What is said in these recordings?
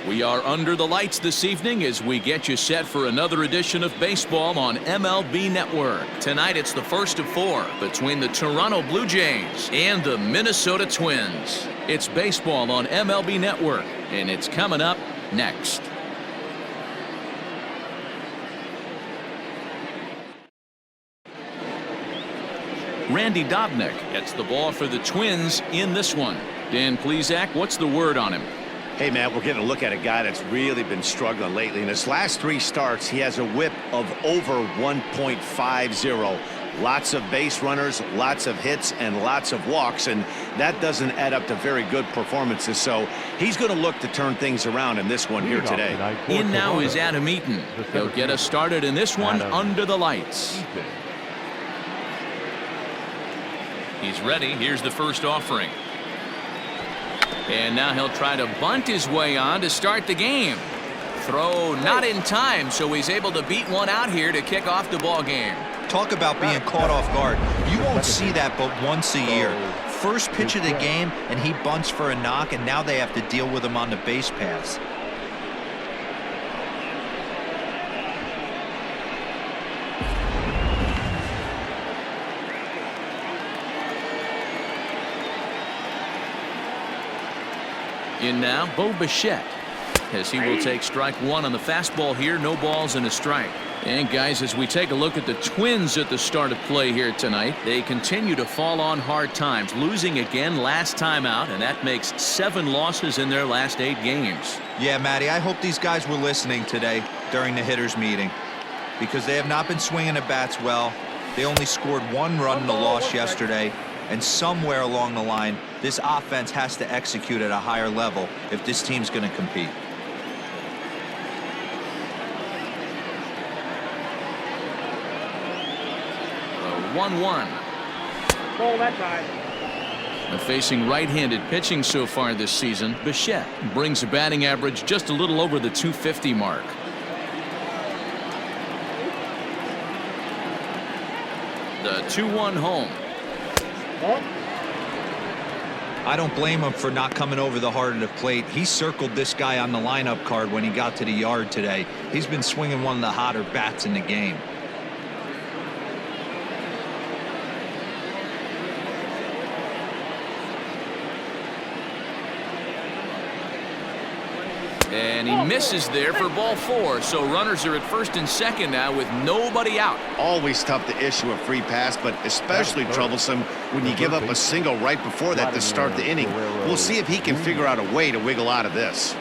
We are under the lights this evening as we get you set for another edition of baseball on MLB Network. Tonight it's the first of 4 between the Toronto Blue Jays and the Minnesota Twins. It's baseball on MLB Network, and it's coming up next. Randy Dobnak gets the ball for the Twins in this one. Dan Plesac, what's the word on him? Hey, man, we're getting a look at a guy that's really been struggling lately. In his last 3 starts, he has a whip of over 1.50. Lots of base runners, lots of hits, and lots of walks, and that doesn't add up to very good performances. So he's going to look to turn things around in this one here today. In now is Adam Eaton. He'll get us started in this one under the lights. He's ready. Here's the first offering. And now he'll try to bunt his way on to start the game. Throw not in time, so he's able to beat one out here to kick off the ball game. Talk about being caught off guard. You won't see that but once a year. First pitch of the game, and he bunts for a knock, and now they have to deal with him on the base paths. In now, Bo Bichette, as he will take strike 1 on the fastball here. No balls and a strike. And guys, as we take a look at the Twins at the start of play here tonight, they continue to fall on hard times, losing again last time out, and that makes 7 losses in their last 8 games. Yeah, Matty, I hope these guys were listening today during the hitters meeting, because they have not been swinging the bats well. They only scored 1 run in the loss yesterday. And somewhere along the line, this offense has to execute at a higher level if this team's going to compete. The 1-1. Ball that side. Facing right-handed pitching so far this season, Bichette brings a batting average just a little over the .250 mark. The 2-1 home. I don't blame him for not coming over the heart of the plate. He circled this guy on the lineup card when he got to the yard today. He's been swinging one of the hotter bats in the game. And he misses there for ball 4. So runners are at first and second now with nobody out. Always tough to issue a free pass, but especially troublesome when you give up a single right before that to start the inning. We'll see if he can figure out a way to wiggle out of this.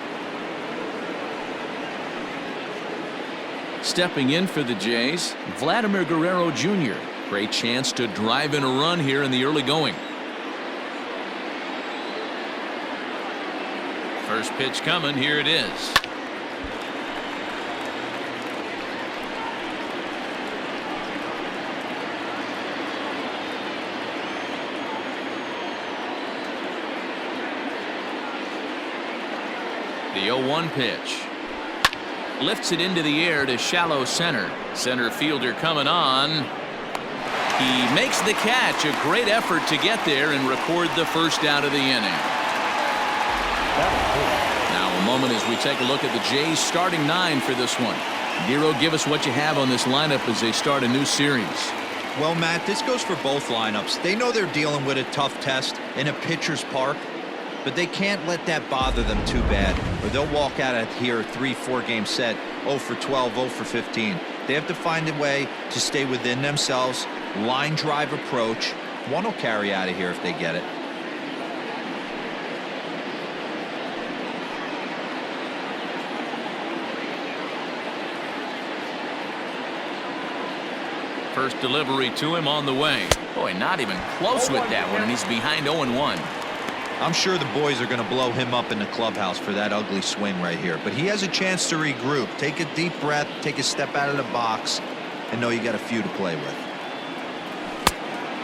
Stepping in for the Jays, Vladimir Guerrero Jr. Great chance to drive in a run here in the early going. First pitch coming. Here it is. The 0-1 pitch. Lifts it into the air to shallow center. Center fielder coming on. He makes the catch. A great effort to get there and record the first out of the inning. Now a moment as we take a look at the Jays starting 9 for this one. Giro, give us what you have on this lineup as they start a new series. Well, Matt, this goes for both lineups. They know they're dealing with a tough test in a pitcher's park, but they can't let that bother them too bad, or they'll walk out of here a 3-4 game set 0 for 12, 0 for 15. They have to find a way to stay within themselves. Line drive approach. One will carry out of here if they get it. First delivery to him on the way. Boy, not even close with that one, and he's behind 0-1. I'm sure the boys are going to blow him up in the clubhouse for that ugly swing right here, but he has a chance to regroup. Take a deep breath, take a step out of the box, and know you got a few to play with.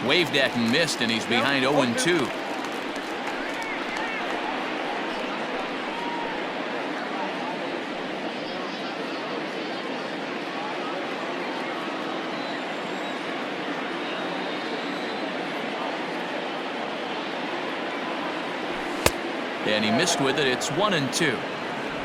Waved at and missed, and he's behind 0-2. And he missed with it. It's 1-2.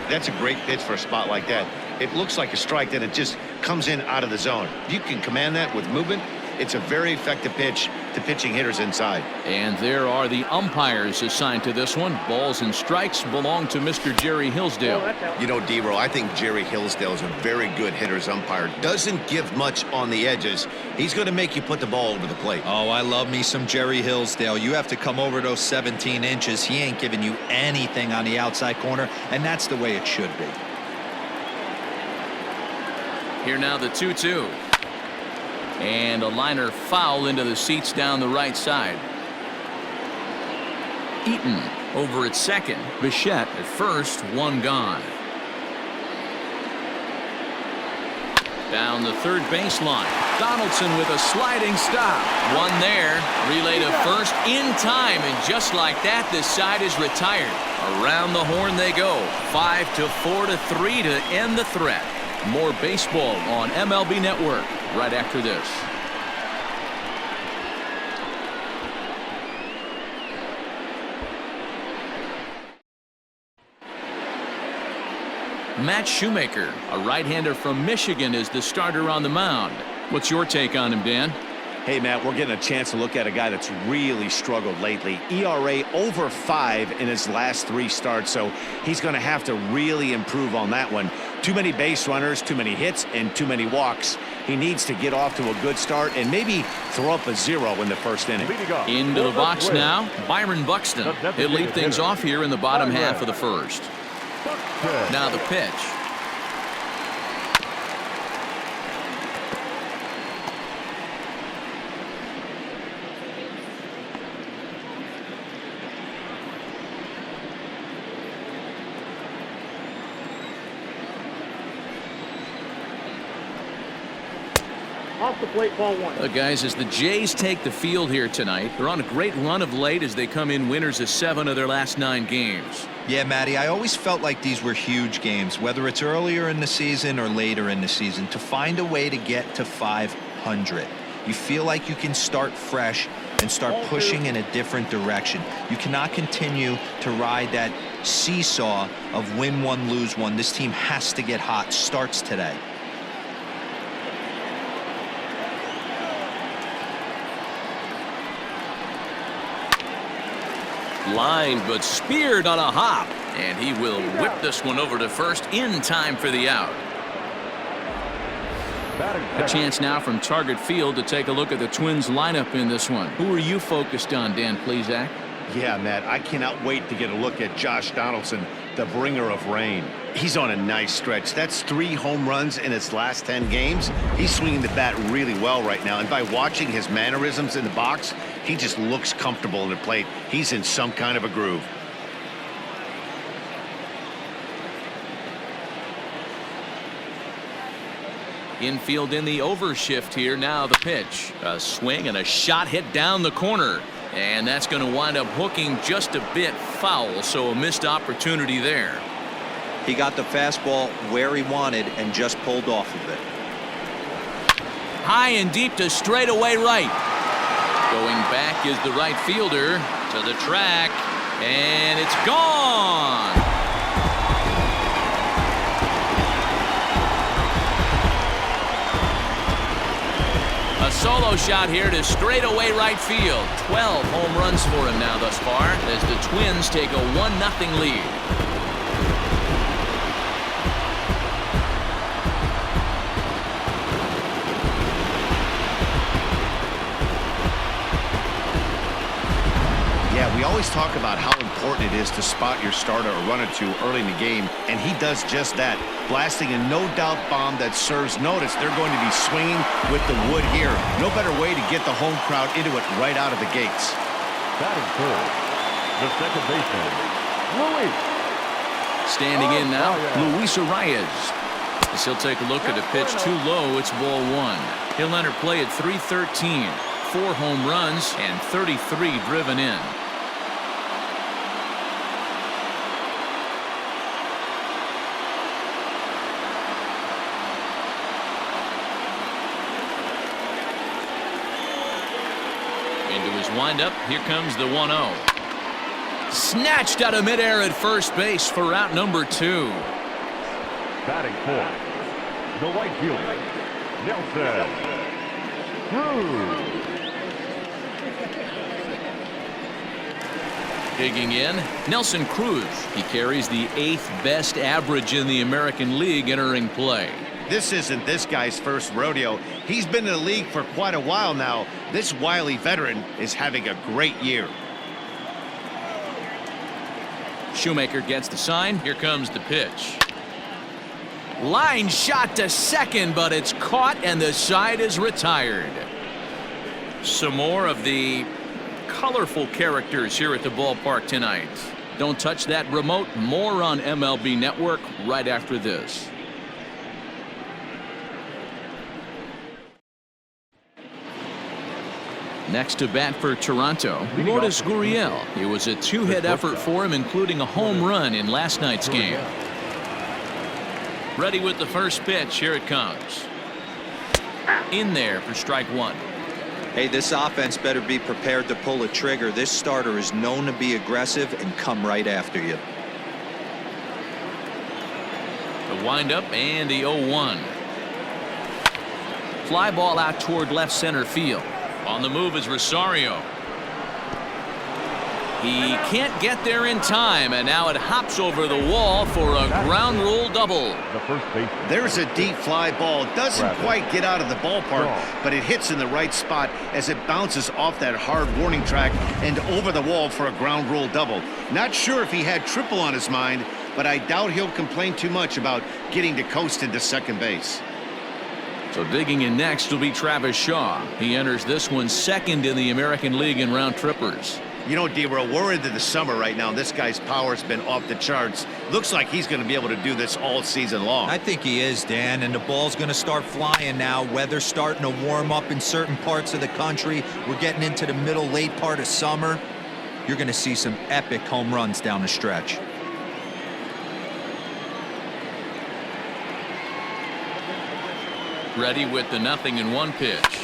That's a great pitch for a spot like that. It looks like a strike that it just comes in out of the zone. If you can command that with movement, it's a very effective pitch to pitching hitters inside. And there are the umpires assigned to this one. Balls and strikes belong to Mr. Jerry Hillsdale. You know, D-Row, I think Jerry Hillsdale is a very good hitter's umpire. Doesn't give much on the edges. He's going to make you put the ball over the plate. Oh, I love me some Jerry Hillsdale. You have to come over those 17 inches. He ain't giving you anything on the outside corner, and that's the way it should be. Here now the 2-2. And a liner foul into the seats down the right side. Eaton over at second. Bichette at first, one gone. Down the third baseline. Donaldson with a sliding stop. One there. Relay to first in time. And just like that, this side is retired. Around the horn they go. 5-4-3 to end the threat. More baseball on MLB Network right after this. Matt Shoemaker, a right-hander from Michigan, is the starter on the mound. What's your take on him, Dan? Hey, Matt, we're getting a chance to look at a guy that's really struggled lately. ERA over 5 in his last 3 starts, so he's going to have to really improve on that one. Too many base runners, too many hits, and too many walks. He needs to get off to a good start and maybe throw up a 0 in the first inning. Into the box now, Byron Buxton. He'll lead things off here in the bottom half of the first. Now the pitch. Off the plate, ball 1. Guys, as the Jays take the field here tonight, they're on a great run of late as they come in winners of 7 of their last 9 games. Yeah, Matty, I always felt like these were huge games, whether it's earlier in the season or later in the season, to find a way to get to 500. You feel like you can start fresh and start pushing in a different direction. You cannot continue to ride that seesaw of win one, lose one. This team has to get hot. Starts today. Line but speared on a hop, and he will whip this one over to first in time for the out. A chance now from Target Field to take a look at the Twins lineup in this one. Who are you focused on, Dan Plesac? Yeah, Matt, I cannot wait to get a look at Josh Donaldson, the bringer of rain. He's on a nice stretch. That's 3 home runs in his last 10 games. He's swinging the bat really well right now, and by watching his mannerisms in the box, he just looks comfortable in the plate. He's in some kind of a groove. Infield in the overshift here. Now the pitch. A swing and a shot hit down the corner. And that's going to wind up hooking just a bit foul, so a missed opportunity there. He got the fastball where he wanted and just pulled off of it. High and deep to straightaway right. Going back is the right fielder to the track, and it's gone. A solo shot here to straightaway right field. 12 home runs for him now thus far as the Twins take a 1-0 lead. Yeah, we always talk about how important it is to spot your starter or run or two early in the game, and he does just that, blasting a no-doubt bomb that serves notice. They're going to be swinging with the wood here. No better way to get the home crowd into it right out of the gates. Batting third, the second baseman, Luis. Standing in now, Luis Arias. As he'll take a look at a pitch too low, it's ball 1. He'll enter play at 313. 4 home runs and 33 driven in. Into his windup, here comes the 1-0. Snatched out of midair at first base for out number 2. Batting fourth, the right fielder, Nelson Cruz. Digging in, Nelson Cruz. He carries the 8th best average in the American League entering play. This isn't this guy's first rodeo. He's been in the league for quite a while now. This wily veteran is having a great year. Shoemaker gets the sign. Here comes the pitch. Line shot to second, but it's caught and the side is retired. Some more of the colorful characters here at the ballpark tonight. Don't touch that remote. More on MLB Network right after this. Next to bat for Toronto, Lourdes Gurriel. It was a 2-hit effort for him, including a home run in last night's game. Ready with the first pitch. Here it comes. In there for strike one. Hey, this offense better be prepared to pull a trigger. This starter is known to be aggressive and come right after you. The windup and the 0-1. Fly ball out toward left center field. On the move is Rosario. He can't get there in time, and now it hops over the wall for a ground rule double. The first base. There's a deep fly ball. Doesn't quite get out of the ballpark, but it hits in the right spot as it bounces off that hard warning track and over the wall for a ground rule double. Not sure if he had triple on his mind, but I doubt he'll complain too much about getting to coast into second base. So digging in next will be Travis Shaw. He enters this one second in the American League in round trippers. You know, D-Roll, we're into the summer right now. This guy's power's been off the charts. Looks like he's going to be able to do this all season long. I think he is, Dan, and the ball's going to start flying now. Weather's starting to warm up in certain parts of the country. We're getting into the middle, late part of summer. You're going to see some epic home runs down the stretch. Ready with the 0-1 pitch.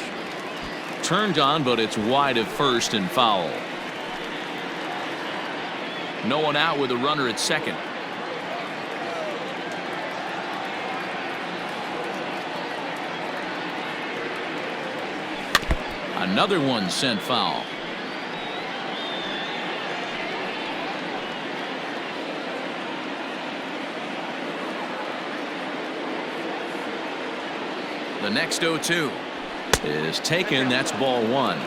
Turned on, but it's wide of first and foul. No one out with a runner at second. Another one sent foul. The next 0-2 is taken. That's ball one.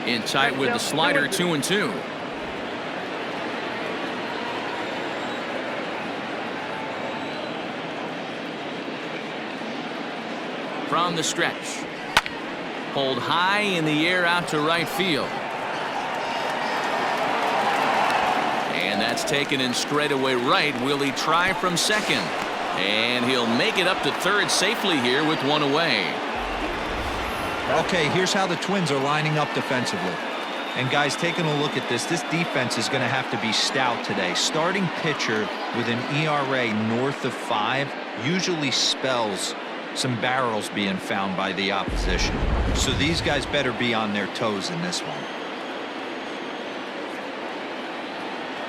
In tight with the slider. 2-2. From the stretch. Pulled high in the air out to right field. And that's taken in straightaway right. Will he try from second? And he'll make it up to third safely here with one away. Okay, here's how the Twins are lining up defensively. And guys, taking a look at this defense is going to have to be stout today. Starting pitcher with an ERA north of 5 usually spells some barrels being found by the opposition. So these guys better be on their toes in this one.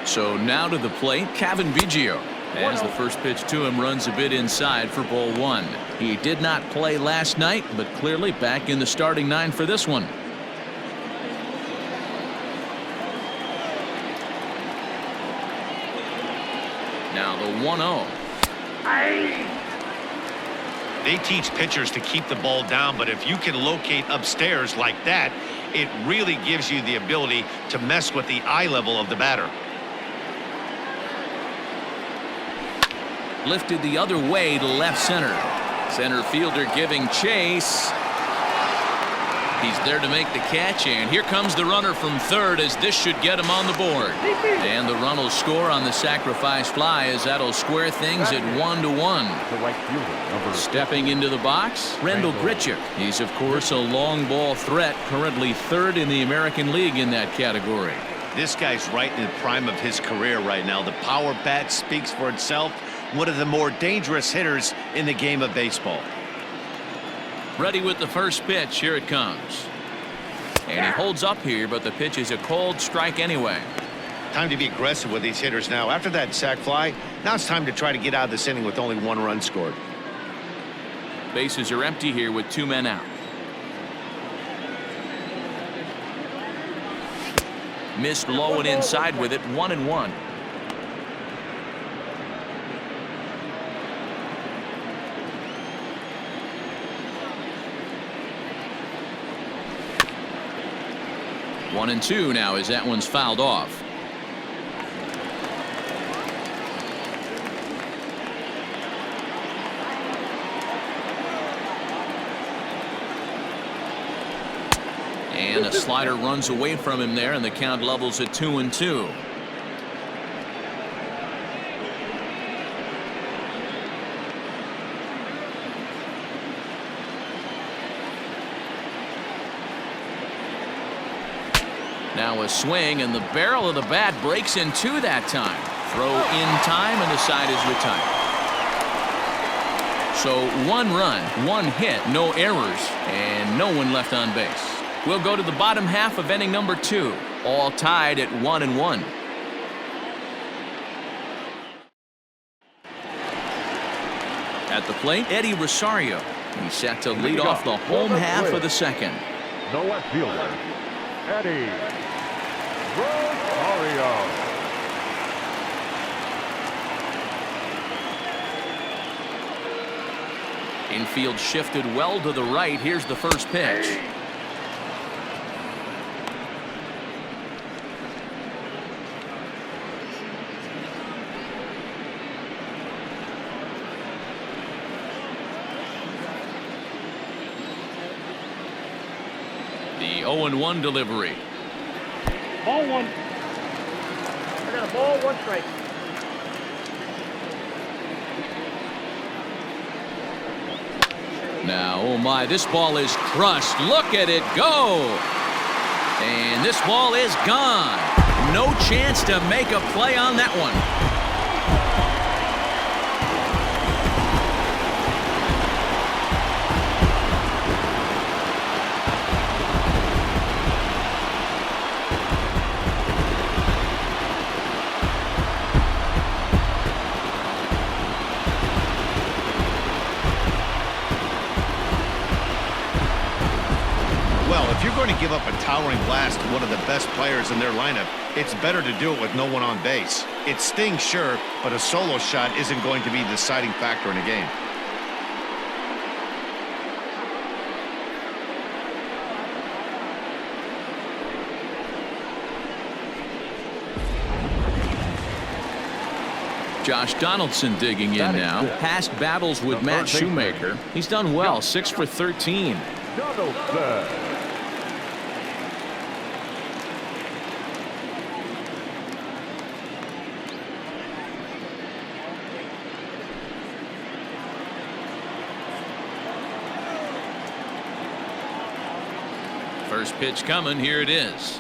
So now to the plate, Cavan Biggio. As the first pitch to him runs a bit inside for ball one. He did not play last night, but clearly back in the starting 9 for this one. Now the 1-0. They teach pitchers to keep the ball down, but if you can locate upstairs like that, it really gives you the ability to mess with the eye level of the batter. Lifted the other way to left center. Center fielder giving chase. He's there to make the catch, and here comes the runner from third as this should get him on the board. And the run will score on the sacrifice fly as that'll square things at 1-1. Stepping into the box, Rendell Grichuk. He's, of course, a long ball threat, currently third in the American League in that category. This guy's right in the prime of his career right now. The power bat speaks for itself. One of the more dangerous hitters in the game of baseball. Ready with the first pitch. Here it comes. And he holds up here, but the pitch is a cold strike anyway. Time to be aggressive with these hitters now. After that sac fly, now it's time to try to get out of this inning with only 1 run scored. Bases are empty here with 2 men out. Missed low and inside with it. 1-1. One and two now as that one's fouled off. And a slider runs away from him there, and the count levels at 2-2. Now a swing, and the barrel of the bat breaks in two that time. Throw in time, and the side is retired. So 1 run, 1 hit, no errors, and no one left on base. We'll go to the bottom half of inning number 2, all tied at 1-1. At the plate, Eddie Rosario. He's set to lead off the home half of the second. The left fielder, Eddie Rosario. Infield shifted well to the right. Here's the first pitch. The 0-1 delivery. Ball 1. I got a ball, 1 strike. Now, oh my, this ball is crushed. Look at it go. And this ball is gone. No chance to make a play on that one. If you're going to give up a towering blast to one of the best players in their lineup, it's better to do it with no one on base. It stings, sure, but a solo shot isn't going to be the deciding factor in a game. Josh Donaldson digging in now. Past battles with Matt Shoemaker. He's done well, 6 for 13. Donaldson. First pitch coming. Here it is.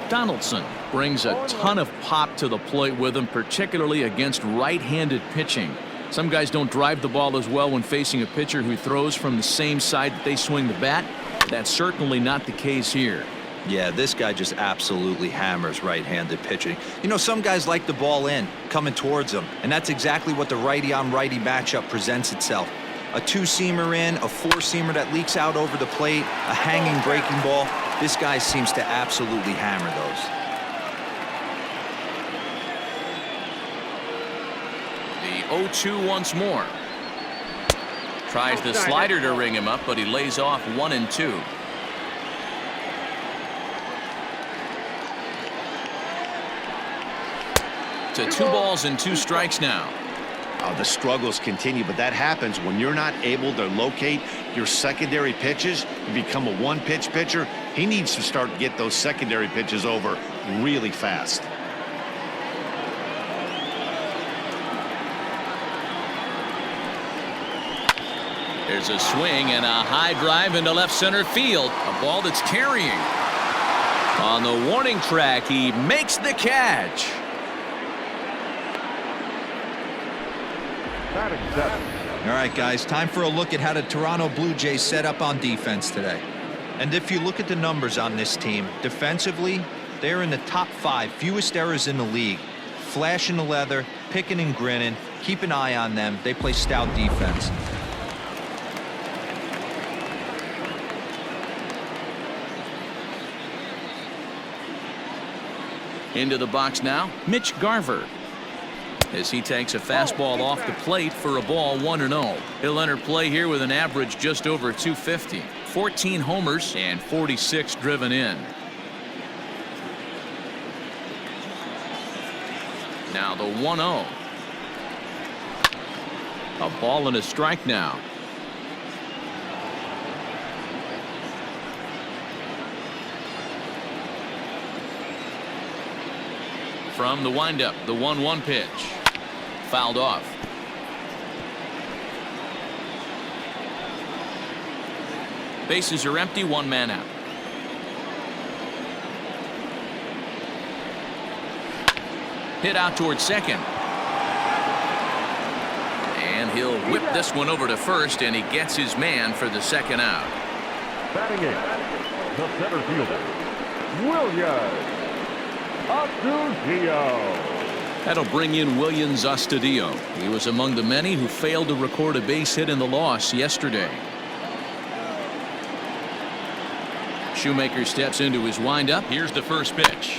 Donaldson brings a ton of pop to the plate with him, particularly against right-handed pitching. Some guys don't drive the ball as well when facing a pitcher who throws from the same side that they swing the bat. That's certainly not the case here. Yeah, this guy just absolutely hammers right-handed pitching. You know, some guys like the ball in, coming towards them, and that's exactly what the righty-on-righty matchup presents itself. A 2-seamer in, a 4-seamer that leaks out over the plate, a hanging breaking ball. This guy seems to absolutely hammer those. The 0-2 once more. Tries the slider to ring him up, but he lays off 1-2. To 2 balls and 2 strikes now. The struggles continue, but that happens when you're not able to locate your secondary pitches. You become a 1-pitch pitcher. He needs to start to get those secondary pitches over really fast. There's a swing and a high drive into left center field. A ball that's carrying. On the warning track, he makes the catch. Batting 7, All right, guys, time for a look at how the Toronto Blue Jays set up on defense today. And if you look at the numbers on this team, defensively, they're in the top 5 fewest errors in the league. Flashing the leather, picking and grinning. Keep an eye on them. They play stout defense. Into the box now, Mitch Garver. As he takes a fastball off the plate for a ball 1-0. He'll enter play here with an average just over 250. 14 homers and 46 driven in. Now the 1-0. A ball and a strike now. From the windup, the 1-1 pitch. Fouled off. Bases are empty, 1 man out. Hit out towards second. And he'll whip this one over to first, and he gets his man for the second out. Batting in, the center fielder, Williams Astudillo. That'll bring in Williams Astudillo. He was among the many who failed to record a base hit in the loss yesterday. Shoemaker steps into his windup. Here's the first pitch.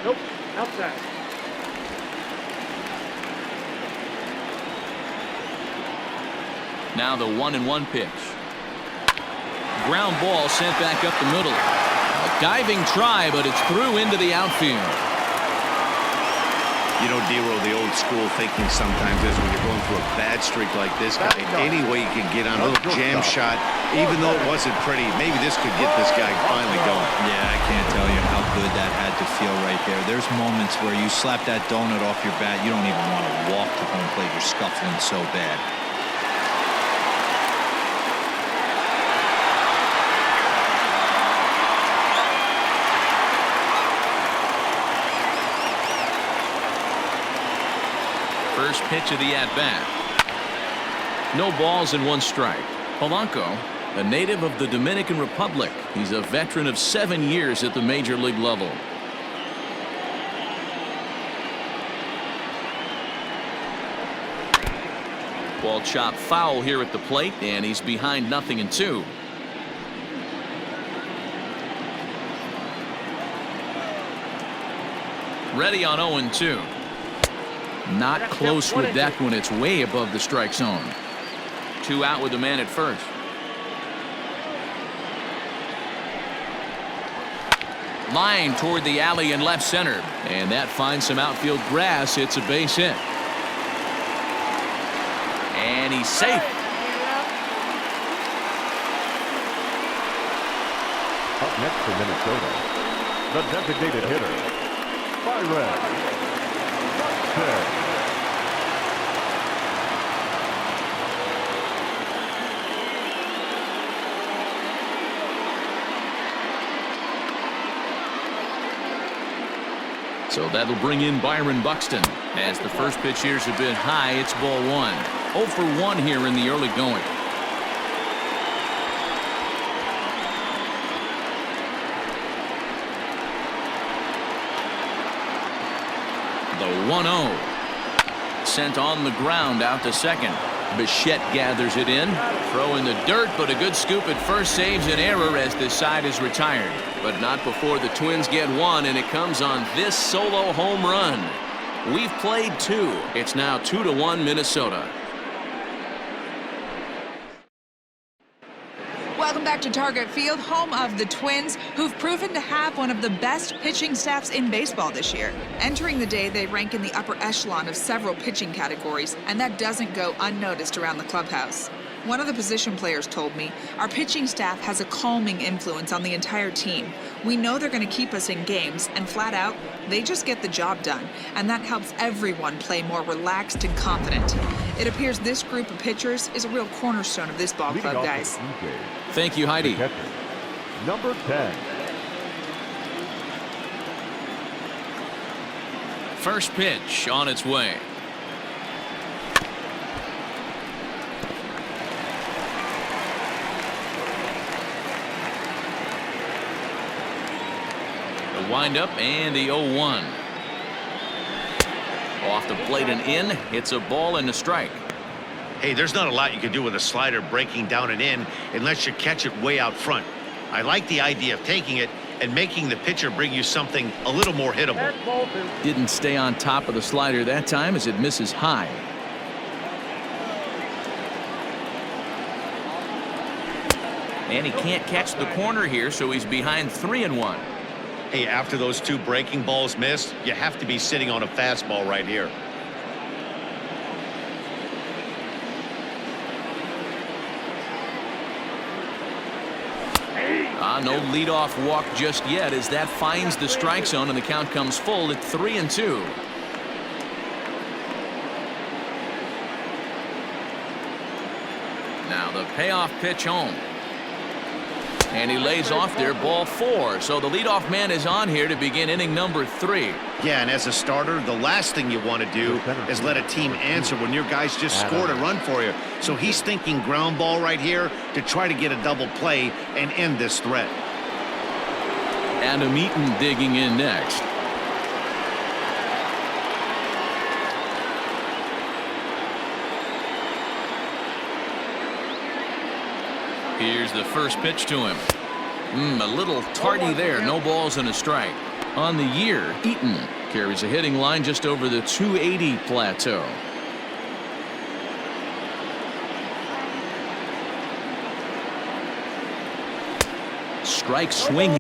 Nope, outside. Now the 1-1 pitch. Ground ball sent back up the middle. A diving try, but it's through into the outfield. You know, Dero, the old school thinking sometimes is when you're going through a bad streak like this guy, any way you can get on a little jam shot, even though it wasn't pretty, maybe this could get this guy finally going. Yeah, I can't tell you how good that had to feel right there. There's moments where you slap that donut off your bat, you don't even want to walk to home plate. You're scuffling so bad. First pitch of the at-bat. No balls and 1 strike. Polanco, a native of the Dominican Republic. He's a veteran of 7 years at the major league level. Ball chopped foul here at the plate, and he's behind 0-2. Ready on 0-2. Not close with that one. It's way above the strike zone. 2 out with the man at first. Line toward the alley in left center. And that finds some outfield grass. It's a base hit. And he's safe. Up next for Minnesota, the designated hitter, Byron. So that'll bring in Byron Buxton. As the first pitch here's a bit high, it's ball 1. 0 for 1 here in the early going. The 1-0. Sent on the ground out to second. Bichette gathers it in. Throw in the dirt, but a good scoop at first saves an error as this side is retired. But not before the Twins get 1, and it comes on this solo home run. We've played 2. It's now 2-1 Minnesota. Welcome back to Target Field, home of the Twins, who've proven to have one of the best pitching staffs in baseball this year. Entering the day, they rank in the upper echelon of several pitching categories, and that doesn't go unnoticed around the clubhouse. One of the position players told me, our pitching staff has a calming influence on the entire team. We know they're going to keep us in games, and flat out, they just get the job done, and that helps everyone play more relaxed and confident. It appears this group of pitchers is a real cornerstone of this ball club, guys. Thank you, Heidi. Number 10. First pitch on its way. The windup and the 0-1. Off the plate and in. It's a ball and a strike. Hey, there's not a lot you can do with a slider breaking down and in unless you catch it way out front. I like the idea of taking it and making the pitcher bring you something a little more hittable. Didn't stay on top of the slider that time as it misses high. And he can't catch the corner here, so he's behind 3-1. Hey, after those two breaking balls missed, you have to be sitting on a fastball right here. No leadoff walk just yet as that finds the strike zone and the count comes full at 3-2. Now the payoff pitch home. And he lays off there, ball 4. So the leadoff man is on here to begin inning number 3. Yeah, and as a starter, the last thing you want to do is let a team answer when your guys just scored a run for you. So he's thinking ground ball right here to try to get a double play and end this threat. Adam Eaton digging in next. Here's the first pitch to him. A little tardy there. No balls and a strike. On the year, Eaton carries a hitting line just over the 280 plateau. Strike swing.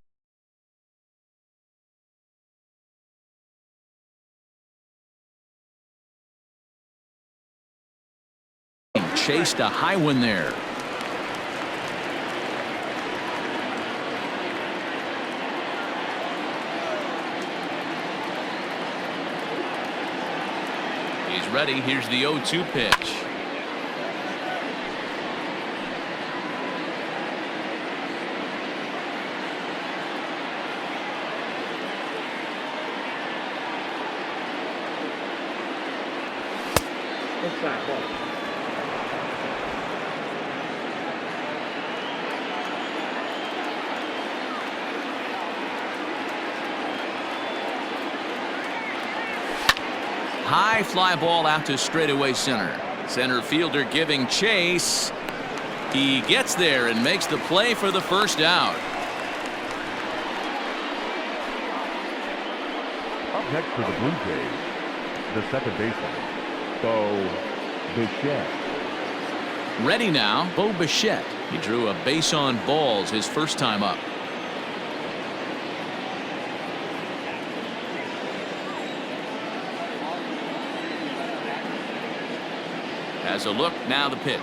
Chased a high one there. He's ready. Here's the 0-2 pitch. Inside ball. High fly ball out to straightaway center. Center fielder giving chase. He gets there and makes the play for the first out. Up next for the Blue Jays, the second baseman, Bo Bichette. Ready now, Bo Bichette. He drew a base on balls his first time up. Has a look, now the pitch.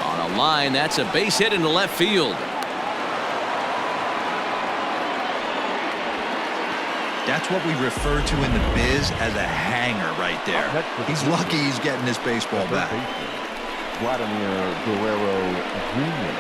On a line, that's a base hit into left field. That's what we refer to in the biz as a hanger right there. He's lucky he's getting his baseball back. Vladimir Guerrero Jr.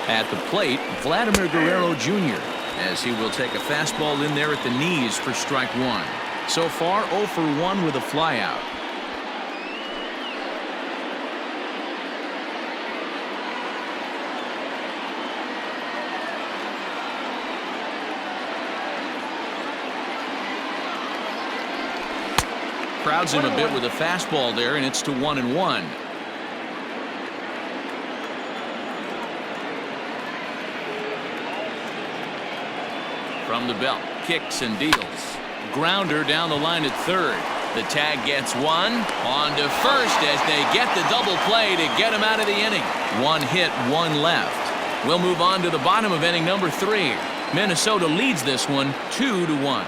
At the plate, Vladimir Guerrero Jr. as he will take a fastball in there at the knees for strike 1. So far 0 for 1 with a flyout. Crowds him a bit with a fastball there, and it's to 1-1. From the belt, kicks and deals. Grounder down the line at third. The tag gets one. On to first as they get the double play to get him out of the inning. One hit, one left. We'll move on to the bottom of inning number 3. Minnesota leads this one 2-1.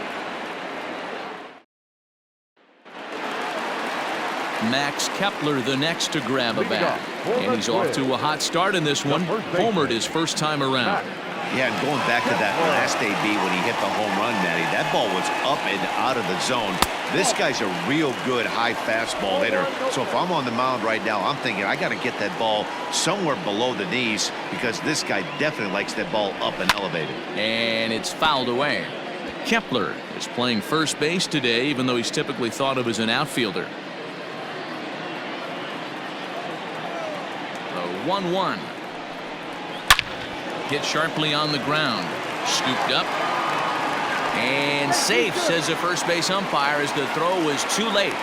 Max Kepler the next to grab a bat. And he's off to a hot start in this one. Homered his first time around. Yeah, and going back to that last AB when he hit the home run, Matty, that ball was up and out of the zone. This guy's a real good high fastball hitter. So if I'm on the mound right now, I'm thinking I got to get that ball somewhere below the knees because this guy definitely likes that ball up and elevated. And it's fouled away. Kepler is playing first base today, even though he's typically thought of as an outfielder. The 1-1. Hit sharply on the ground. Scooped up. And safe, says the first base umpire, as the throw was too late.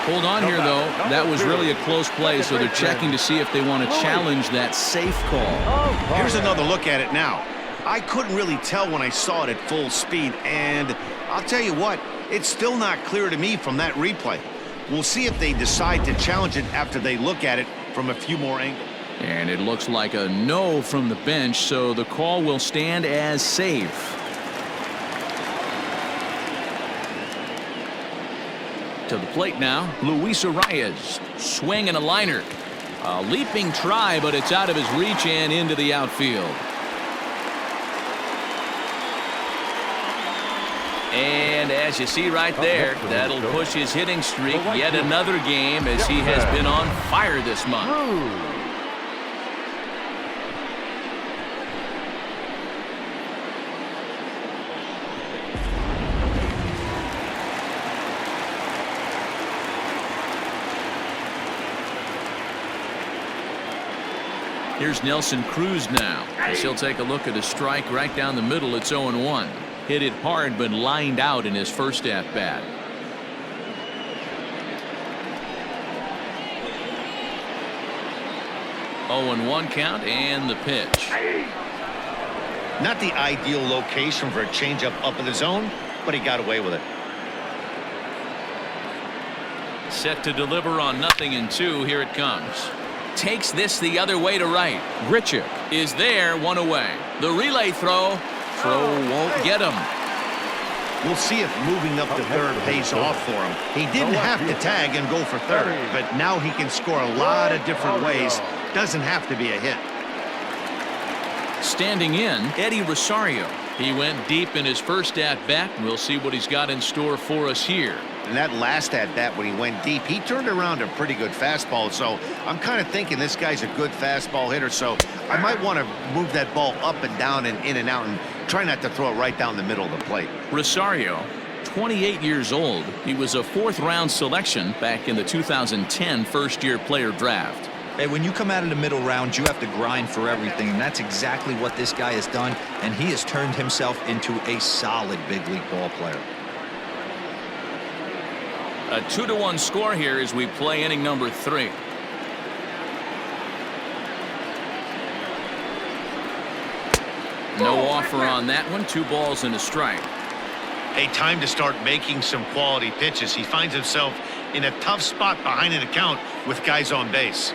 Hold on here, though. That was really a close play, so they're checking to see if they want to challenge that safe call. Here's another look at it now. I couldn't really tell when I saw it at full speed, and I'll tell you what, it's still not clear to me from that replay. We'll see if they decide to challenge it after they look at it from a few more angles. And it looks like a no from the bench, so the call will stand as safe. To the plate now, Luis Arias. Swing and a liner. A leaping try, but it's out of his reach and into the outfield. And as you see right there, that'll push his hitting streak yet another game as he has been on fire this month. Here's Nelson Cruz now, as he'll take a look at a strike right down the middle. It's 0-1. Hit it hard, but lined out in his first at-bat. Oh, 0-1 count, and the pitch. Not the ideal location for a changeup up in the zone, but he got away with it. Set to deliver on 0-2. Here it comes. Takes this the other way to right. Grichuk is there, one away. The relay throw. Throw won't get him. We'll see if moving up to third pays off for him. He didn't have to tag and go for third, but now he can score a lot of different ways. Doesn't have to be a hit. Standing in, Eddie Rosario. He went deep in his first at-bat. We'll see what he's got in store for us here. And that last at-bat when he went deep, he turned around a pretty good fastball. So I'm kind of thinking this guy's a good fastball hitter. So I might want to move that ball up and down and in and out and try not to throw it right down the middle of the plate. Rosario, 28 years old. He was a 4th-round selection back in the 2010 first-year player draft. Hey, when you come out of the middle round, you have to grind for everything, and that's exactly what this guy has done, and he has turned himself into a solid big league ball player. A 2-1 score here as we play inning number 3. No offer on that one. 2 balls and a strike. A time to start making some quality pitches. He finds himself in a tough spot behind an account with guys on base.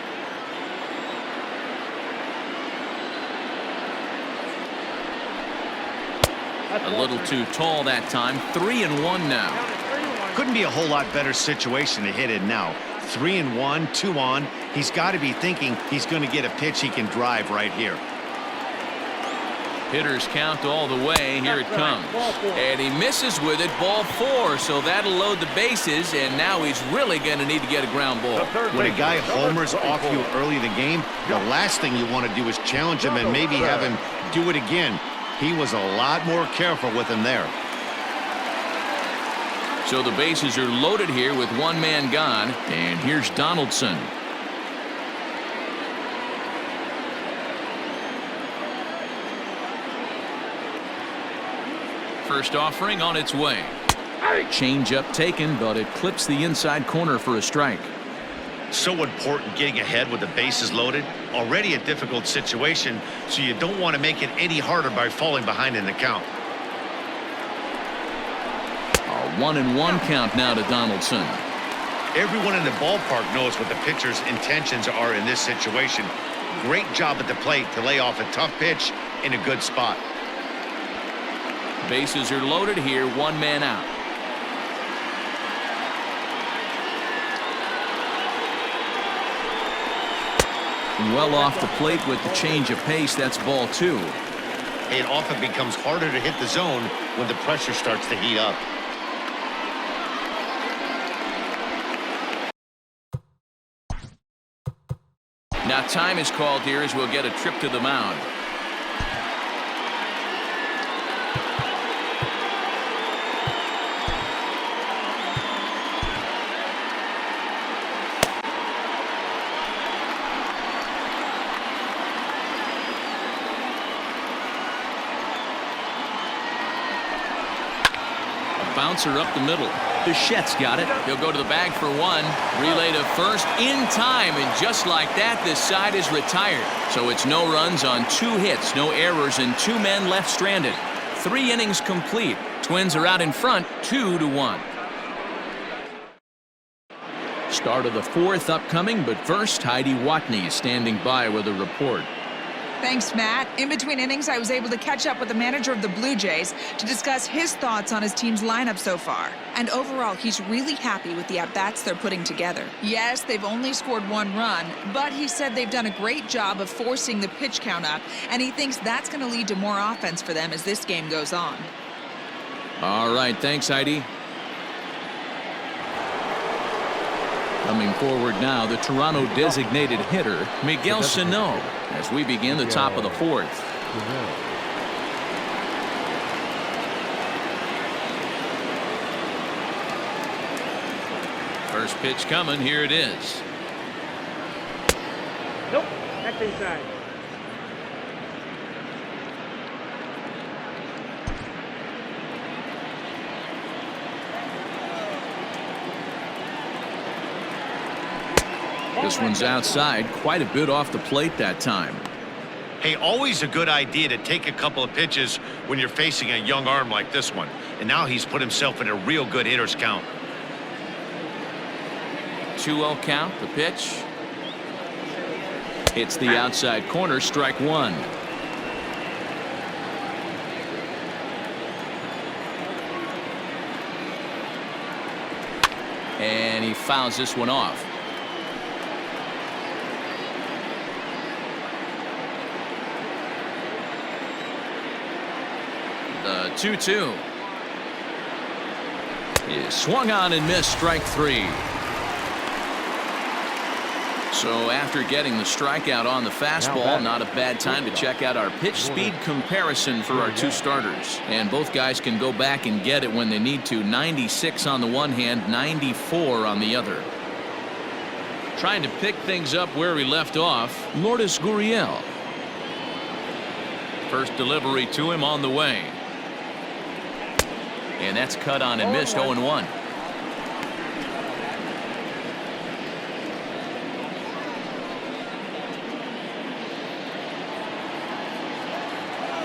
A little too tall that time. 3-1 now. Couldn't be a whole lot better situation to hit in now. 3-1, 2 on. He's got to be thinking he's going to get a pitch he can drive right here. Hitters count all the way. Here it comes. And he misses with it. Ball 4. So that'll load the bases. And now he's really going to need to get a ground ball. When a guy homers off you early in the game, the last thing you want to do is challenge him and maybe have him do it again. He was a lot more careful with him there. So the bases are loaded here with 1 man gone. And here's Donaldson. First offering on its way. Change up taken, but it clips the inside corner for a strike. So important getting ahead with the bases loaded. Already a difficult situation, so you don't want to make it any harder by falling behind in the count. A 1-1 count now to Donaldson. Everyone in the ballpark knows what the pitcher's intentions are in this situation. Great job at the plate to lay off a tough pitch in a good spot. Bases are loaded here, one man out. Well off the plate with the change of pace. That's ball 2. It often becomes harder to hit the zone when the pressure starts to heat up. Now time is called here as we'll get a trip to the mound. Bouncer up the middle. Bichette's got it. He'll go to the bag for one. Relay to first in time, and just like that, this side is retired. So it's no runs on 2 hits, no errors, and 2 men left stranded. 3 innings complete. Twins are out in front, 2-1. Start of the 4th upcoming, but first, Heidi Watney is standing by with a report. Thanks, Matt. In between innings, I was able to catch up with the manager of the Blue Jays to discuss his thoughts on his team's lineup so far. And overall, he's really happy with the at-bats they're putting together. Yes, they've only scored 1 run, but he said they've done a great job of forcing the pitch count up, and he thinks that's going to lead to more offense for them as this game goes on. All right, thanks, Heidi. Coming forward now, the Toronto designated hitter, Miguel Sano, as we begin the top of the 4th. First pitch coming, here it is. Nope, that's inside. This one's outside, quite a bit off the plate that time. Hey, always a good idea to take a couple of pitches when you're facing a young arm like this one. And now he's put himself in a real good hitter's count. 2-0 count, the pitch. Hits the outside corner, strike 1. And he fouls this one off. The 2-2 is swung on and missed, strike 3. So after getting the strikeout on the fastball, not a bad time to check out our pitch speed comparison for our 2 starters. And both guys can go back and get it when they need to. 96 on the one hand, 94 on the other. Trying to pick things up where we left off, Lourdes Gurriel. First delivery to him on the way. And that's cut on and missed, 0-1.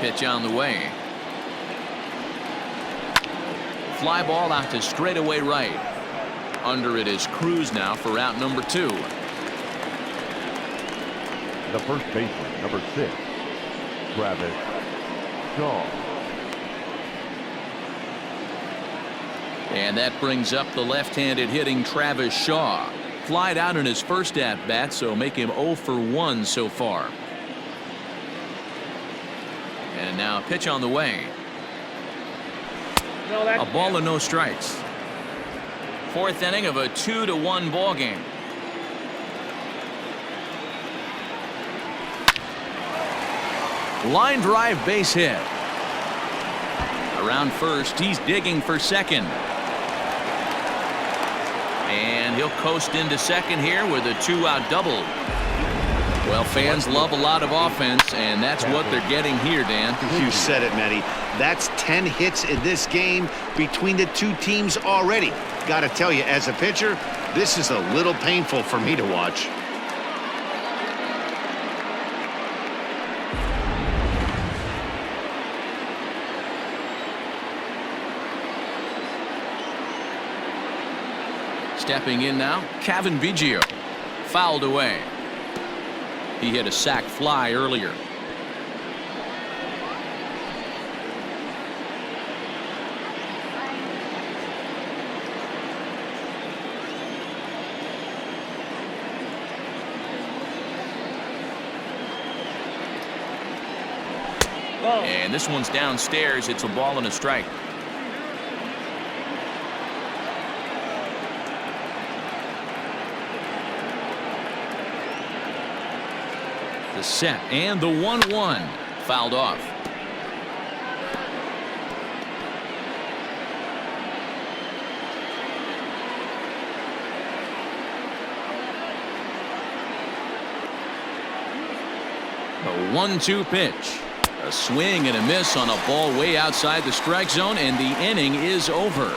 Pitch on the way. Fly ball out to straightaway right. Under it is Cruz now for out number 2. The first baseman, number 6, Travis Shaw. And that brings up the left-handed hitting Travis Shaw. Flied out in his first at-bat, so make him 0 for 1 so far. And now a pitch on the way. A ball and no strikes. 4th inning of a 2-1 ball game. Line drive base hit. Around first, he's digging for second. And he'll coast into second here with a 2-out double. Well, fans love a lot of offense, and that's what they're getting here, Dan. You said it, Matty. That's 10 hits in this game between the two teams already. Got to tell you, as a pitcher, this is a little painful for me to watch. Stepping in now, Kevin Biggio. Fouled away. He hit a sac fly earlier. And this one's downstairs. It's a ball and a strike. The set and the 1-1 fouled off. A 1-2 pitch. A swing and a miss on a ball way outside the strike zone, and the inning is over.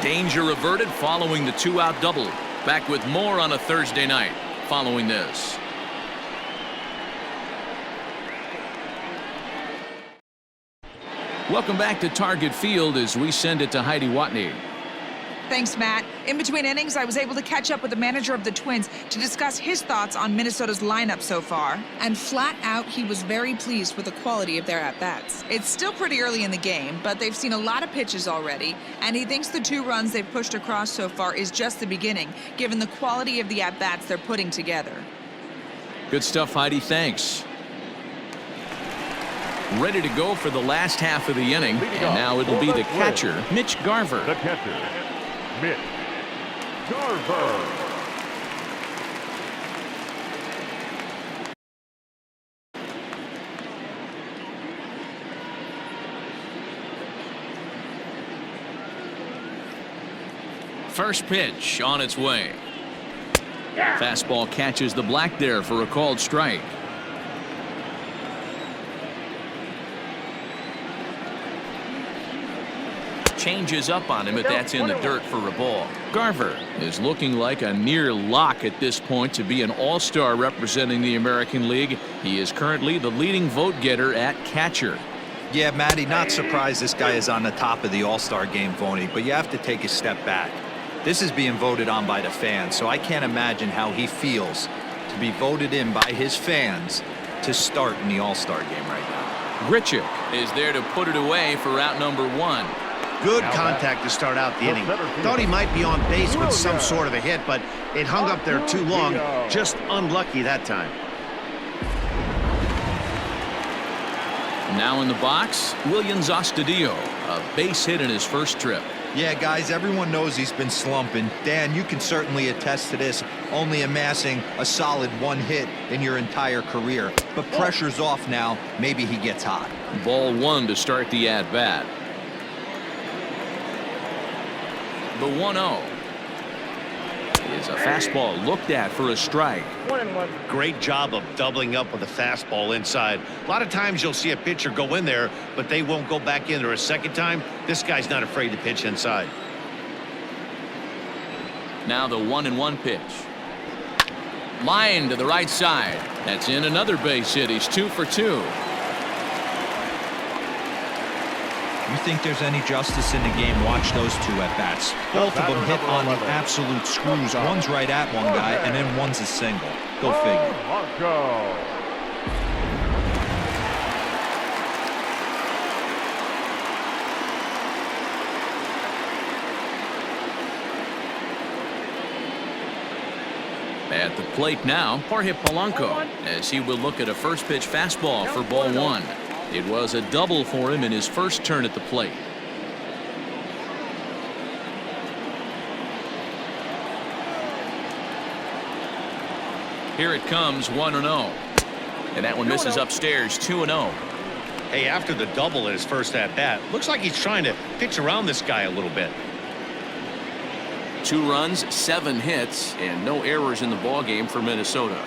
Danger averted following the 2-out double. Back with more on a Thursday night following this. Welcome back to Target Field as we send it to Heidi Watney. Thanks, Matt. In between innings, I was able to catch up with the manager of the Twins to discuss his thoughts on Minnesota's lineup so far. And flat out, he was very pleased with the quality of their at-bats. It's still pretty early in the game, but they've seen a lot of pitches already, and he thinks the 2 runs they've pushed across so far is just the beginning, given the quality of the at-bats they're putting together. Good stuff, Heidi. Thanks. Ready to go for the last half of the inning, and now it'll be the catcher, Mitch Garver. The catcher, Mitch Garver. First pitch on its way. Fastball catches the black there for a called strike. Changes up on him, but that's in the dirt for a ball. Garver is looking like a near lock at this point to be an all-star representing the American League. He is currently the leading vote getter at catcher. Yeah, Matty, not surprised this guy is on the top of the All-Star game voting, but you have to take a step back. This is being voted on by the fans, so I can't imagine how he feels to be voted in by his fans to start in the All-Star game right now. Grichuk is there to put it away for out number 1. Good contact to start out the inning. Thought he might be on base with some sort of a hit, but it hung up there too long. Just unlucky that time. Now in the box, Williams Astudillo, a base hit in his first trip. Yeah, guys, everyone knows he's been slumping. Dan, you can certainly attest to this, only amassing a solid 1 hit in your entire career. But pressure's off now. Maybe he gets hot. Ball 1 to start the at-bat. The 1-0 is a fastball looked at for a strike. 1-1. Great job of doubling up with a fastball inside. A lot of times you'll see a pitcher go in there, but they won't go back in there a second time. This guy's not afraid to pitch inside. Now the 1-1 pitch. Line to the right side. That's in another base hit. He's 2 for 2. You think there's any justice in the game? Watch those 2 at-bats. Both of them hit on the absolute screws. One's right at one guy, and then one's a single. Go figure. At the plate now, Jorge Polanco, as he will look at a first pitch fastball for ball 1. It was a double for him in his first turn at the plate. Here it comes, 1-0. And that one misses upstairs, 2-0. Hey, after the double in his first at-bat, looks like he's trying to pitch around this guy a little bit. 2 runs, 7 hits, and no errors in the ballgame for Minnesota.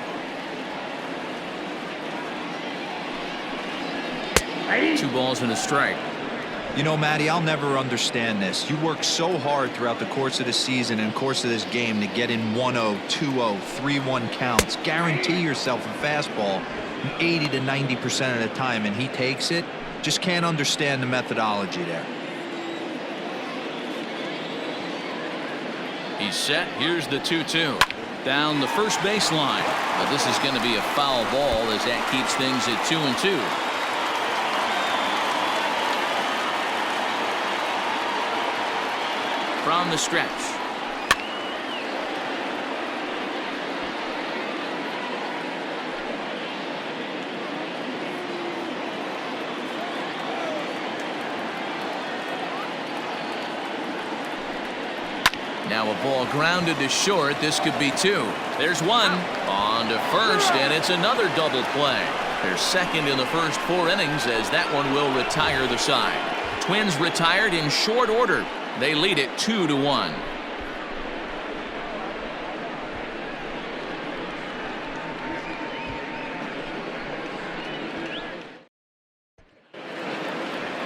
2 balls and a strike. You know, Matty, I'll never understand this. You work so hard throughout the course of the season and course of this game to get in 1-0, 2-0, 3-1 counts. Guarantee yourself a fastball 80 to 90% of the time, and he takes it. Just can't understand the methodology there. He's set. Here's the 2-2. Down the first baseline. But this is going to be a foul ball as that keeps things at 2-2. From the stretch. Now a ball grounded to short. This could be 2. There's 1. On to first, and it's another double play. They're second in the first 4 innings as that one will retire the side. Twins retired in short order. They lead it 2-1.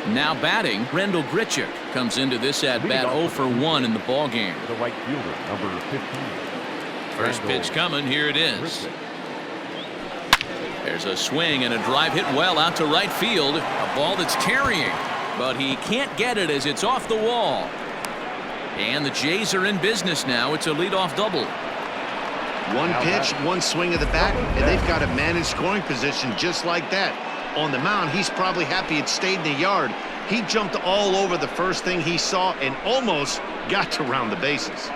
Now batting, Rendell Grichuk comes into this at-bat 0 for 1 in the ballgame. The right fielder, number 15. First pitch coming. Here it is. There's a swing and a drive hit well out to right field. A ball that's carrying, but he can't get it as it's off the wall. And the Jays are in business now. It's a leadoff double. 1 pitch, 1 swing of the bat, and they've got a managed scoring position just like that. On the mound, he's probably happy it stayed in the yard. He jumped all over the first thing he saw and almost got to round the bases.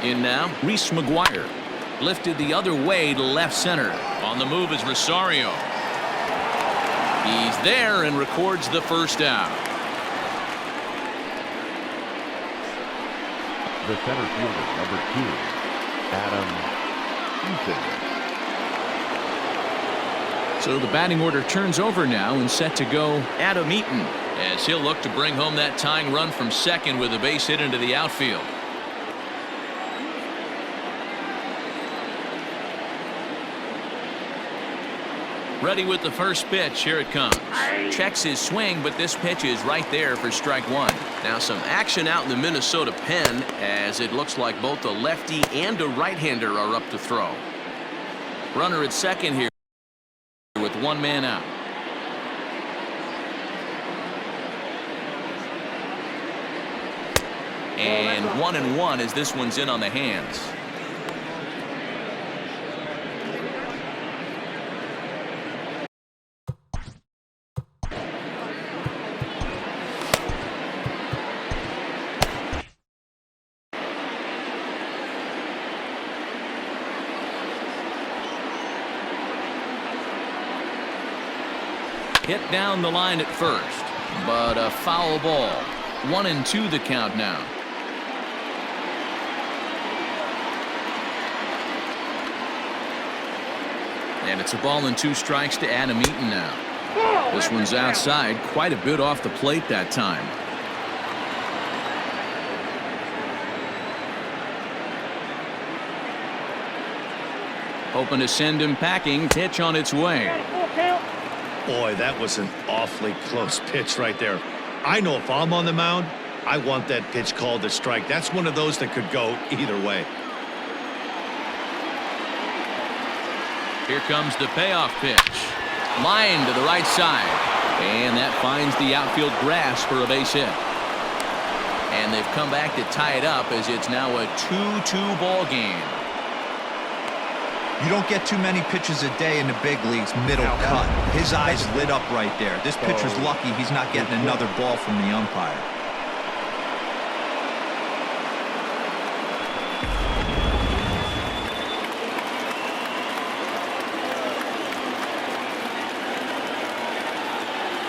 In now, Reese McGuire. Lifted the other way to left center. On the move is Rosario. He's there and records the first out. The center fielder, number 2, Adam Eaton. So the batting order turns over now and set to go Adam Eaton as he'll look to bring home that tying run from second with a base hit into the outfield. Ready with the first pitch. Here it comes. Checks his swing, but this pitch is right there for strike 1. Now some action out in the Minnesota pen as it looks like both a lefty and a right-hander are up to throw. Runner at second here with 1 man out. And 1-1 as this one's in on the hands. Hit down the line at first, but a foul ball. 1-2 the count now. And it's a ball and 2 strikes to Adam Eaton now. This one's outside, quite a bit off the plate that time. Hoping to send him packing. Pitch on its way. Boy, that was an awfully close pitch right there. I know if I'm on the mound, I want that pitch called a strike. That's one of those that could go either way. Here comes the payoff pitch. Line to the right side. And that finds the outfield grass for a base hit. And they've come back to tie it up as it's now a 2-2 ball game. You don't get too many pitches a day in the big leagues middle cut. His eyes lit up right there. This pitcher's lucky he's not getting another ball from the umpire.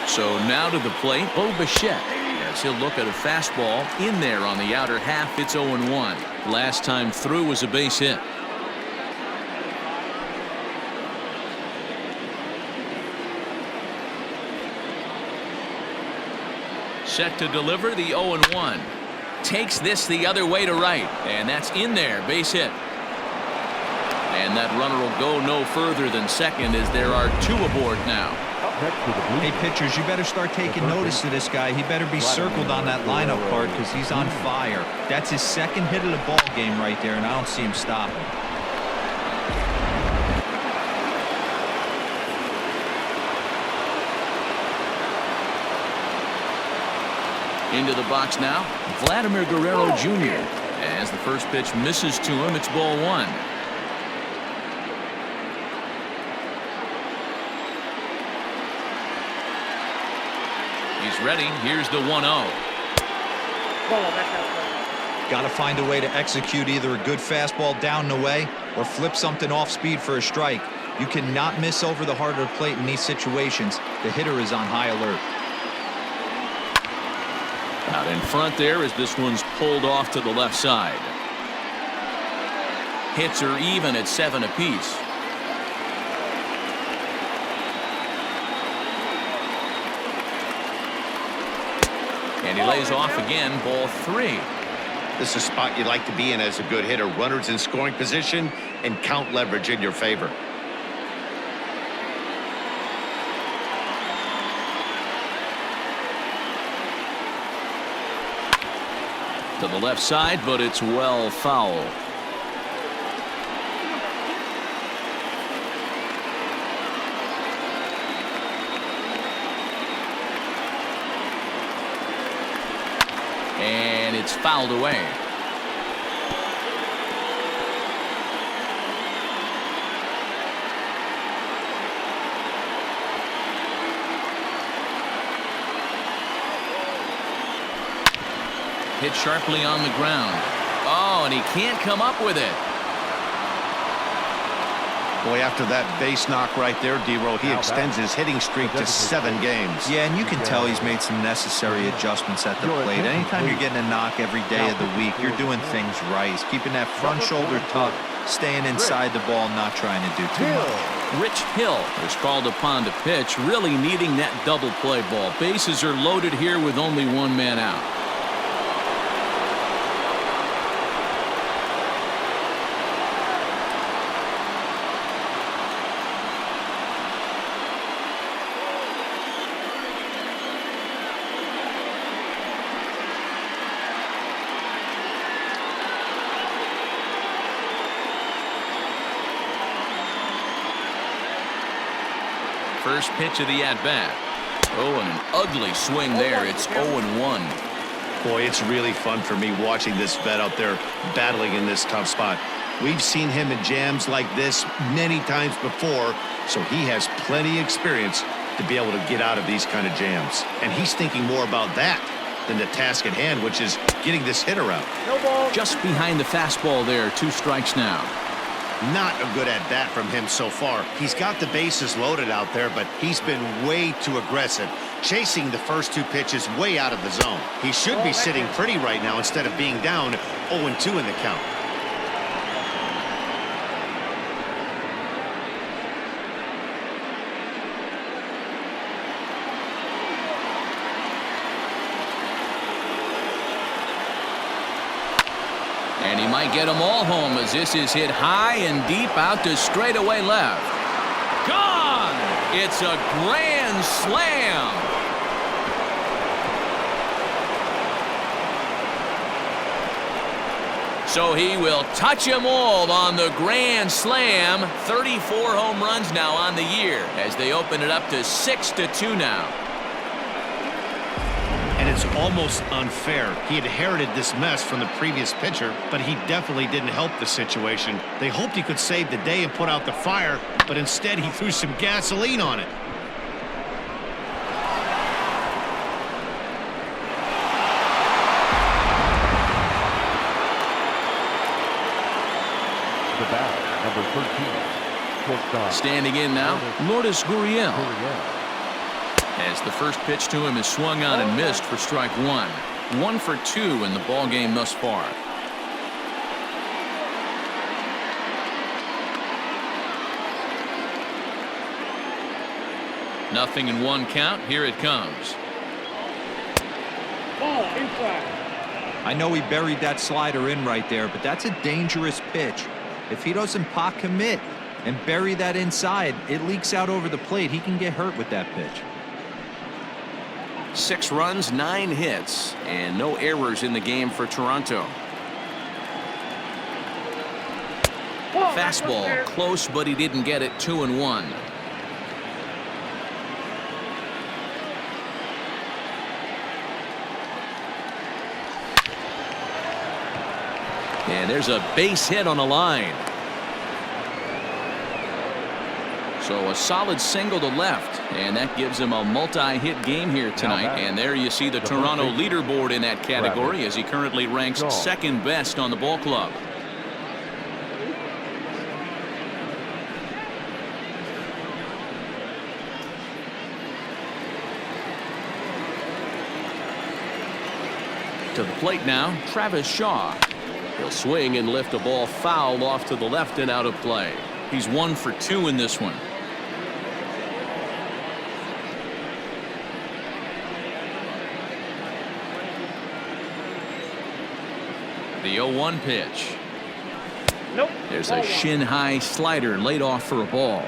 So now to the plate, Bo Bichette. As he'll look at a fastball in there on the outer half. It's 0-1. Last time through was a base hit. Set to deliver the 0-1. Takes this the other way to right. And that's in there. Base hit. And that runner will go no further than second as there are 2 aboard now. Hey, pitchers, you better start taking notice of this guy. He better be circled on that lineup card because he's on fire. That's his second hit of the ball game right there, and I don't see him stopping. Into the box now, Vladimir Guerrero Jr. As the first pitch misses to him, it's ball 1. He's ready. Here's the 1-0. Got to find a way to execute either a good fastball down the way or flip something off speed for a strike. You cannot miss over the heart of the plate in these situations. The hitter is on high alert. Out in front there as this one's pulled off to the left side. Hits are even at 7 apiece. And he lays off again, ball 3. This is a spot you'd like to be in as a good hitter. Runners in scoring position and count leverage in your favor. To the left side, but it's well foul. And it's fouled away. Hit sharply on the ground. Oh, and he can't come up with it. Boy, after that base knock right there, D-Roll, he extends his hitting streak to 7 games. Yeah, and you can tell he's made some necessary adjustments at the plate. Anytime you're getting a knock every day of the week, you're doing things right. He's keeping that front shoulder tucked, staying inside the ball, not trying to do too much. Rich Hill is called upon to pitch, really needing that double play ball. Bases are loaded here with only 1 man out. First pitch of the at-bat. Oh, and an ugly swing there. It's 0-1. Boy, it's really fun for me watching this vet out there battling in this tough spot. We've seen him in jams like this many times before, so he has plenty of experience to be able to get out of these kind of jams. And he's thinking more about that than the task at hand, which is getting this hitter out. Just behind the fastball there. 2 strikes now. Not a good at bat from him so far. He's got the bases loaded out there, but he's been way too aggressive, chasing the first 2 pitches way out of the zone. He should be sitting pretty right now instead of being down 0-2 in the count. And he might get them all home as this is hit high and deep out to straightaway left. Gone! It's a grand slam. So he will touch them all on the grand slam. 34 home runs now on the year as they open it up to 6-2 now. And it's almost unfair. He inherited this mess from the previous pitcher, but he definitely didn't help the situation. They hoped he could save the day and put out the fire, but instead he threw some gasoline on it. The bat, number 13, shortstop. Standing in now, Lourdes Gurriel. As the first pitch to him is swung on and missed for strike 1. 1 for 2 in the ball game thus far. Nothing in 1 count. Here it comes. Ball inside. I know he buried that slider in right there, but that's a dangerous pitch. If he doesn't pot commit and bury that inside, it leaks out over the plate. He can get hurt with that pitch. 6 runs, 9 hits, and no errors in the game for Toronto. Fastball close, but he didn't get it. 2-1. And there's a base hit on the line. So a solid single to left, and that gives him a multi-hit game here tonight. And there you see the Toronto leaderboard in that category, as he currently ranks second best on the ball club. To the plate now, Travis Shaw. He'll swing and lift a ball foul off to the left and out of play. He's 1 for 2 in this one. The 0-1 pitch. Nope. There's a shin-high slider laid off for a ball.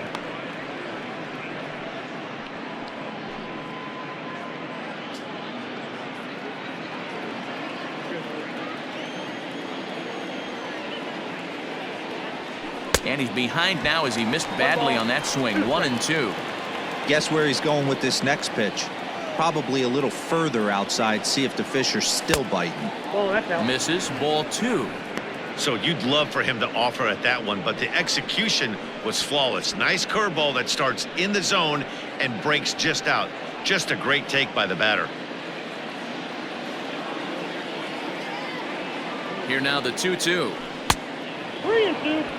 And he's behind now as he missed badly on that swing. 1-2. Guess where he's going with this next pitch? Probably a little further outside. See if the fish are still biting. Ball, that's out. Misses. Ball 2. So you'd love for him to offer at that one, but the execution was flawless. Nice curveball that starts in the zone and breaks just out. Just a great take by the batter. Here now the 2-2. 3-2.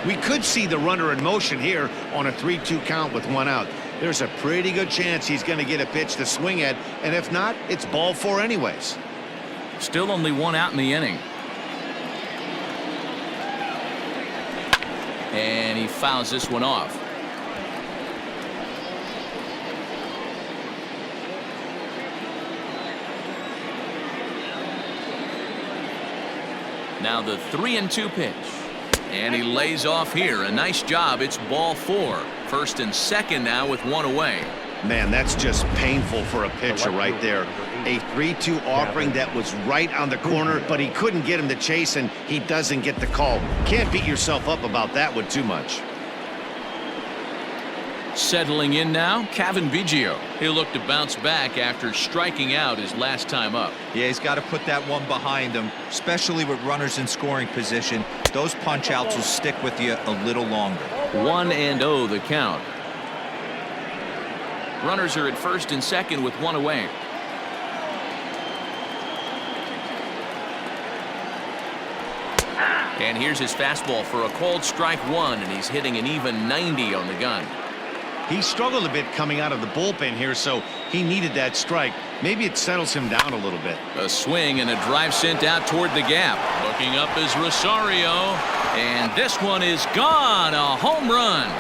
We could see the runner in motion here on a 3-2 count with 1 out. There's a pretty good chance he's going to get a pitch to swing at, and if not, it's ball 4 anyways. Still only 1 out in the inning. And he fouls this one off. Now the 3-2 pitch. And he lays off here. A nice job. It's ball 4. First and second now with 1 away. Man, that's just painful for a pitcher right there. A 3-2 offering that was right on the corner, but he couldn't get him to chase, and he doesn't get the call. Can't beat yourself up about that one too much. Settling in now, Kevin Biggio. He'll look to bounce back after striking out his last time up. Yeah, he's got to put that one behind him, especially with runners in scoring position. Those punch outs will stick with you a little longer. 1-0 the count. Runners are at first and second with 1 away. And here's his fastball for a called strike 1, and he's hitting an even 90 on the gun. He struggled a bit coming out of the bullpen here, so he needed that strike. Maybe it settles him down a little bit. A swing and a drive sent out toward the gap. Looking up is Rosario, and this one is gone. A home run.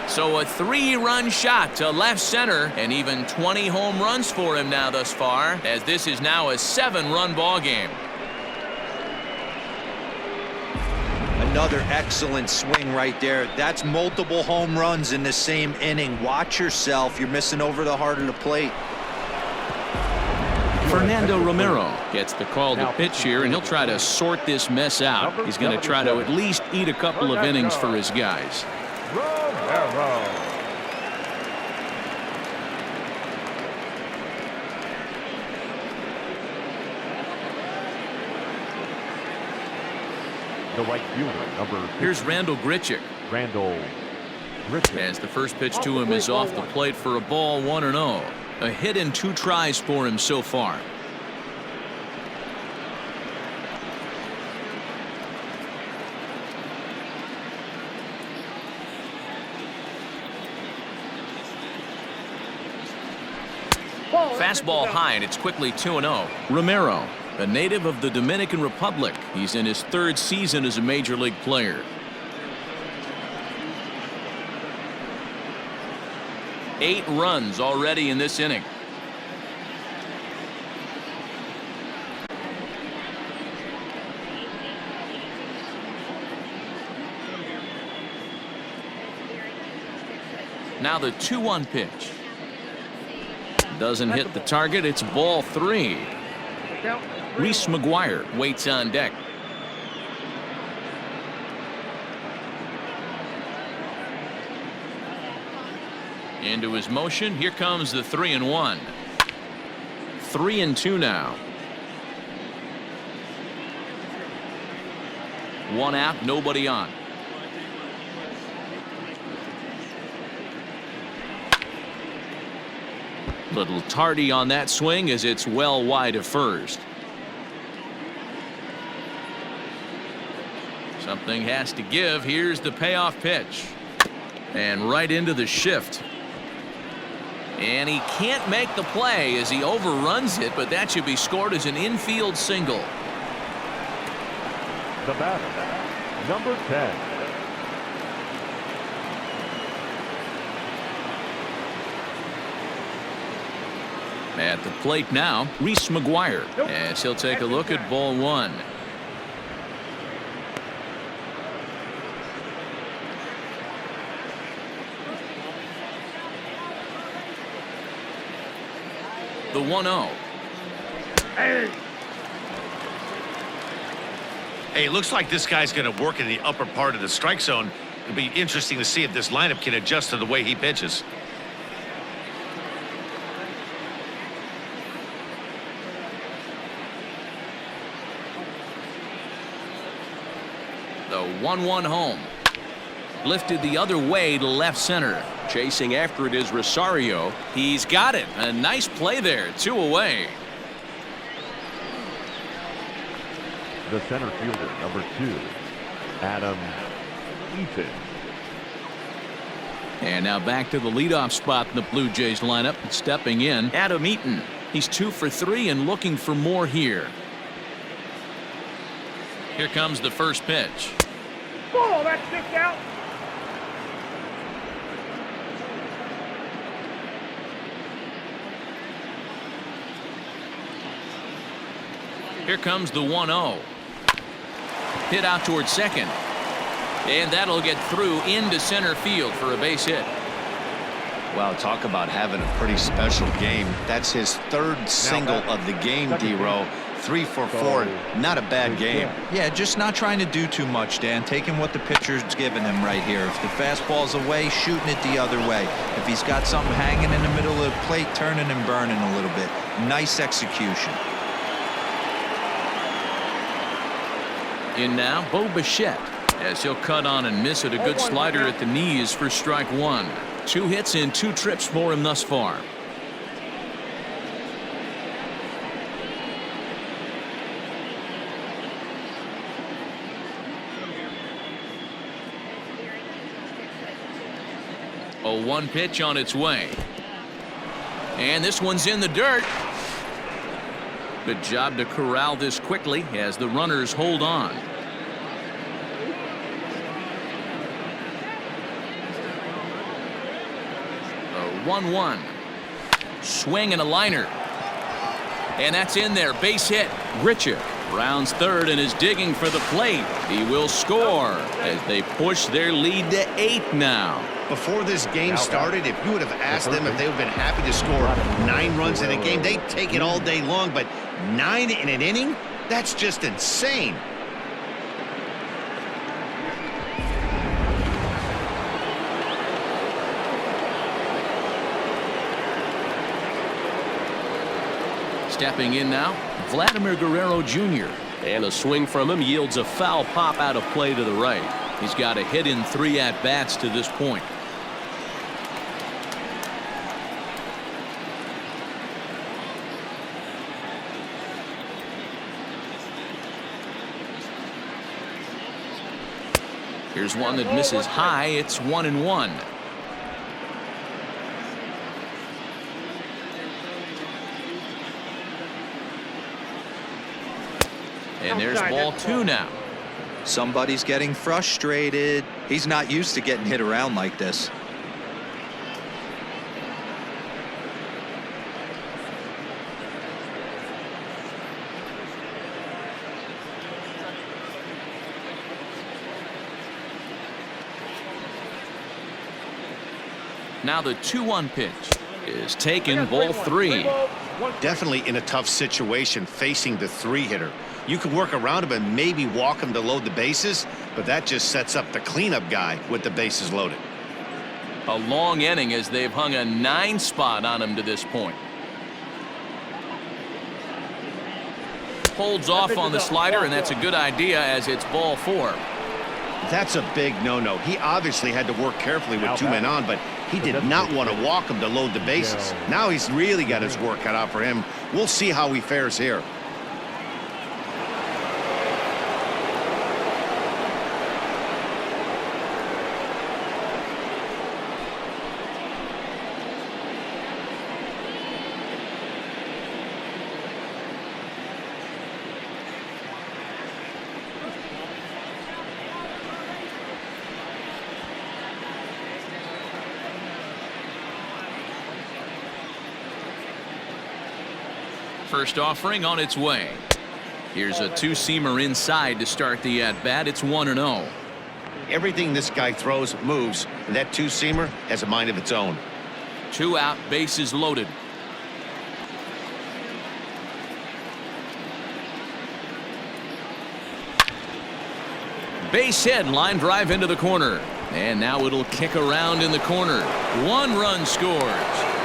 So a 3-run shot to left center, and even 20 home runs for him now thus far, as this is now a 7-run ball game. Another excellent swing right there. That's multiple home runs in the same inning. Watch yourself. You're missing over the heart of the plate. Fernando Romero gets the call to pitch here, and he'll try to sort this mess out. He's going to try to at least eat a couple of innings for his guys. Romero. The right fielder, number 50. Here's Randall Grichuk. As the first pitch to him is off the plate for a ball, 1-0. A hit in 2 tries for him so far. Fastball high, and it's quickly 2-0. Romero, a native of the Dominican Republic. He's in his 3rd season as a major league player. 8 runs already in this inning. Now the 2-1 pitch. Doesn't hit the target. It's ball 3. Reese McGuire waits on deck. Into his motion. Here comes the 3-1. 3-2 now. 1 out, nobody on. Little tardy on that swing as it's well wide of first. Something has to give. Here's the payoff pitch. And right into the shift. And he can't make the play as he overruns it, but that should be scored as an infield single. The batter, number 10. At the plate now, Reese McGuire, as he'll take a look at ball 1. The 1-0. Hey, looks like this guy's going to work in the upper part of the strike zone. It'll be interesting to see if this lineup can adjust to the way he pitches. The 1-1 home. Lifted the other way to left center. Chasing after it is Rosario. He's got it. A nice play there. 2 away. The center fielder, number 2, Adam Eaton. And now back to the leadoff spot in the Blue Jays lineup. Stepping in, Adam Eaton. He's 2 for 3 and looking for more here. Here comes the first pitch. Ball, that's 6 out. Here comes the 1-0. Hit out towards second. And that'll get through into center field for a base hit. Wow, talk about having a pretty special game. That's his 3rd single of the game, D-Row. 3 for 4. Not a bad game. Yeah, just not trying to do too much, Dan. Taking what the pitcher's giving him right here. If the fastball's away, shooting it the other way. If he's got something hanging in the middle of the plate, turning and burning a little bit. Nice execution. In now, Bo Bichette, as he'll cut on and miss it. A good slider at the knees for strike 1. 2 hits and 2 trips for him thus far. A 1 pitch on its way. And this one's in the dirt. Good job to corral this quickly as the runners hold on. A 1-1. Swing and a liner. And that's in there. Base hit. Grichuk rounds 3rd and is digging for the plate. He will score as they push their lead to 8 now. Before this game started, if you would have asked them if they would have been happy to score 9 runs in a game, they'd take it all day long. But 9 in an inning? That's just insane. Stepping in now, Vladimir Guerrero Jr. And a swing from him yields a foul pop out of play to the right. He's got a hit in 3 at-bats to this point. Here's one that misses high. It's 1-1. And there's ball 2 now. Somebody's getting frustrated. He's not used to getting hit around like this. Now the 2-1 pitch is taken, ball 3. Definitely in a tough situation facing the 3-hitter. You can work around him and maybe walk him to load the bases, but that just sets up the cleanup guy with the bases loaded. A long inning as they've hung a 9 spot on him to this point. Holds off on the slider, and that's a good idea as it's ball 4. That's a big no-no. He obviously had to work carefully with 2 men on, but he did not want to walk him to load the bases. Now he's really got his work cut out for him. We'll see how he fares here. First offering on its way. Here's a 2-seamer inside to start the at-bat. It's 1-0. Everything this guy throws moves, and that 2-seamer has a mind of its own. 2 out, bases loaded. Base hit, line drive into the corner. And now it'll kick around in the corner. 1 run scores.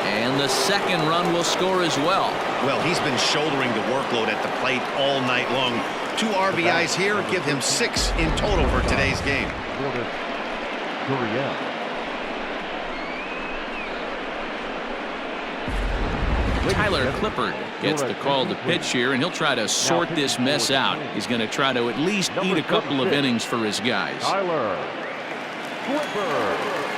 And the 2nd run will score as well. Well, he's been shouldering the workload at the plate all night long. 2 RBIs here give him 6 in total for today's game. Tyler Clippard gets the call to pitch here, and he'll try to sort this mess out. He's going to try to at least eat a couple of innings for his guys. Tyler Clippard.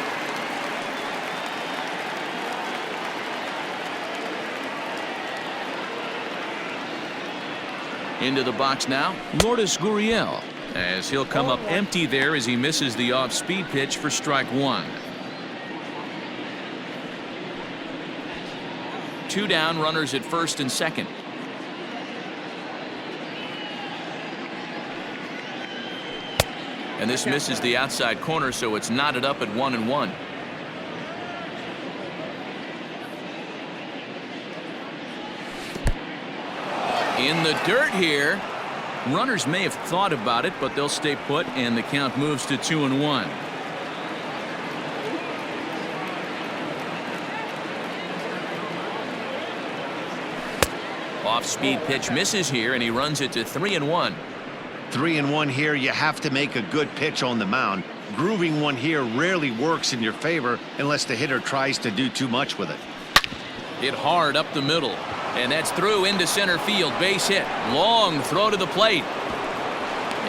Into the box now, Lourdes Gurriel, as he'll come up empty there as he misses the off-speed pitch for strike 1. 2 down, runners at first and second. And this misses the outside corner, so it's knotted up at 1-1. In the dirt here. Runners may have thought about it, but they'll stay put, and the count moves to 2-1. Off-speed pitch misses here, and he runs it to 3-1. 3-1 here. You have to make a good pitch on the mound. Grooving one here rarely works in your favor unless the hitter tries to do too much with it. Hit hard up the middle. And that's through into center field. Base hit. Long throw to the plate.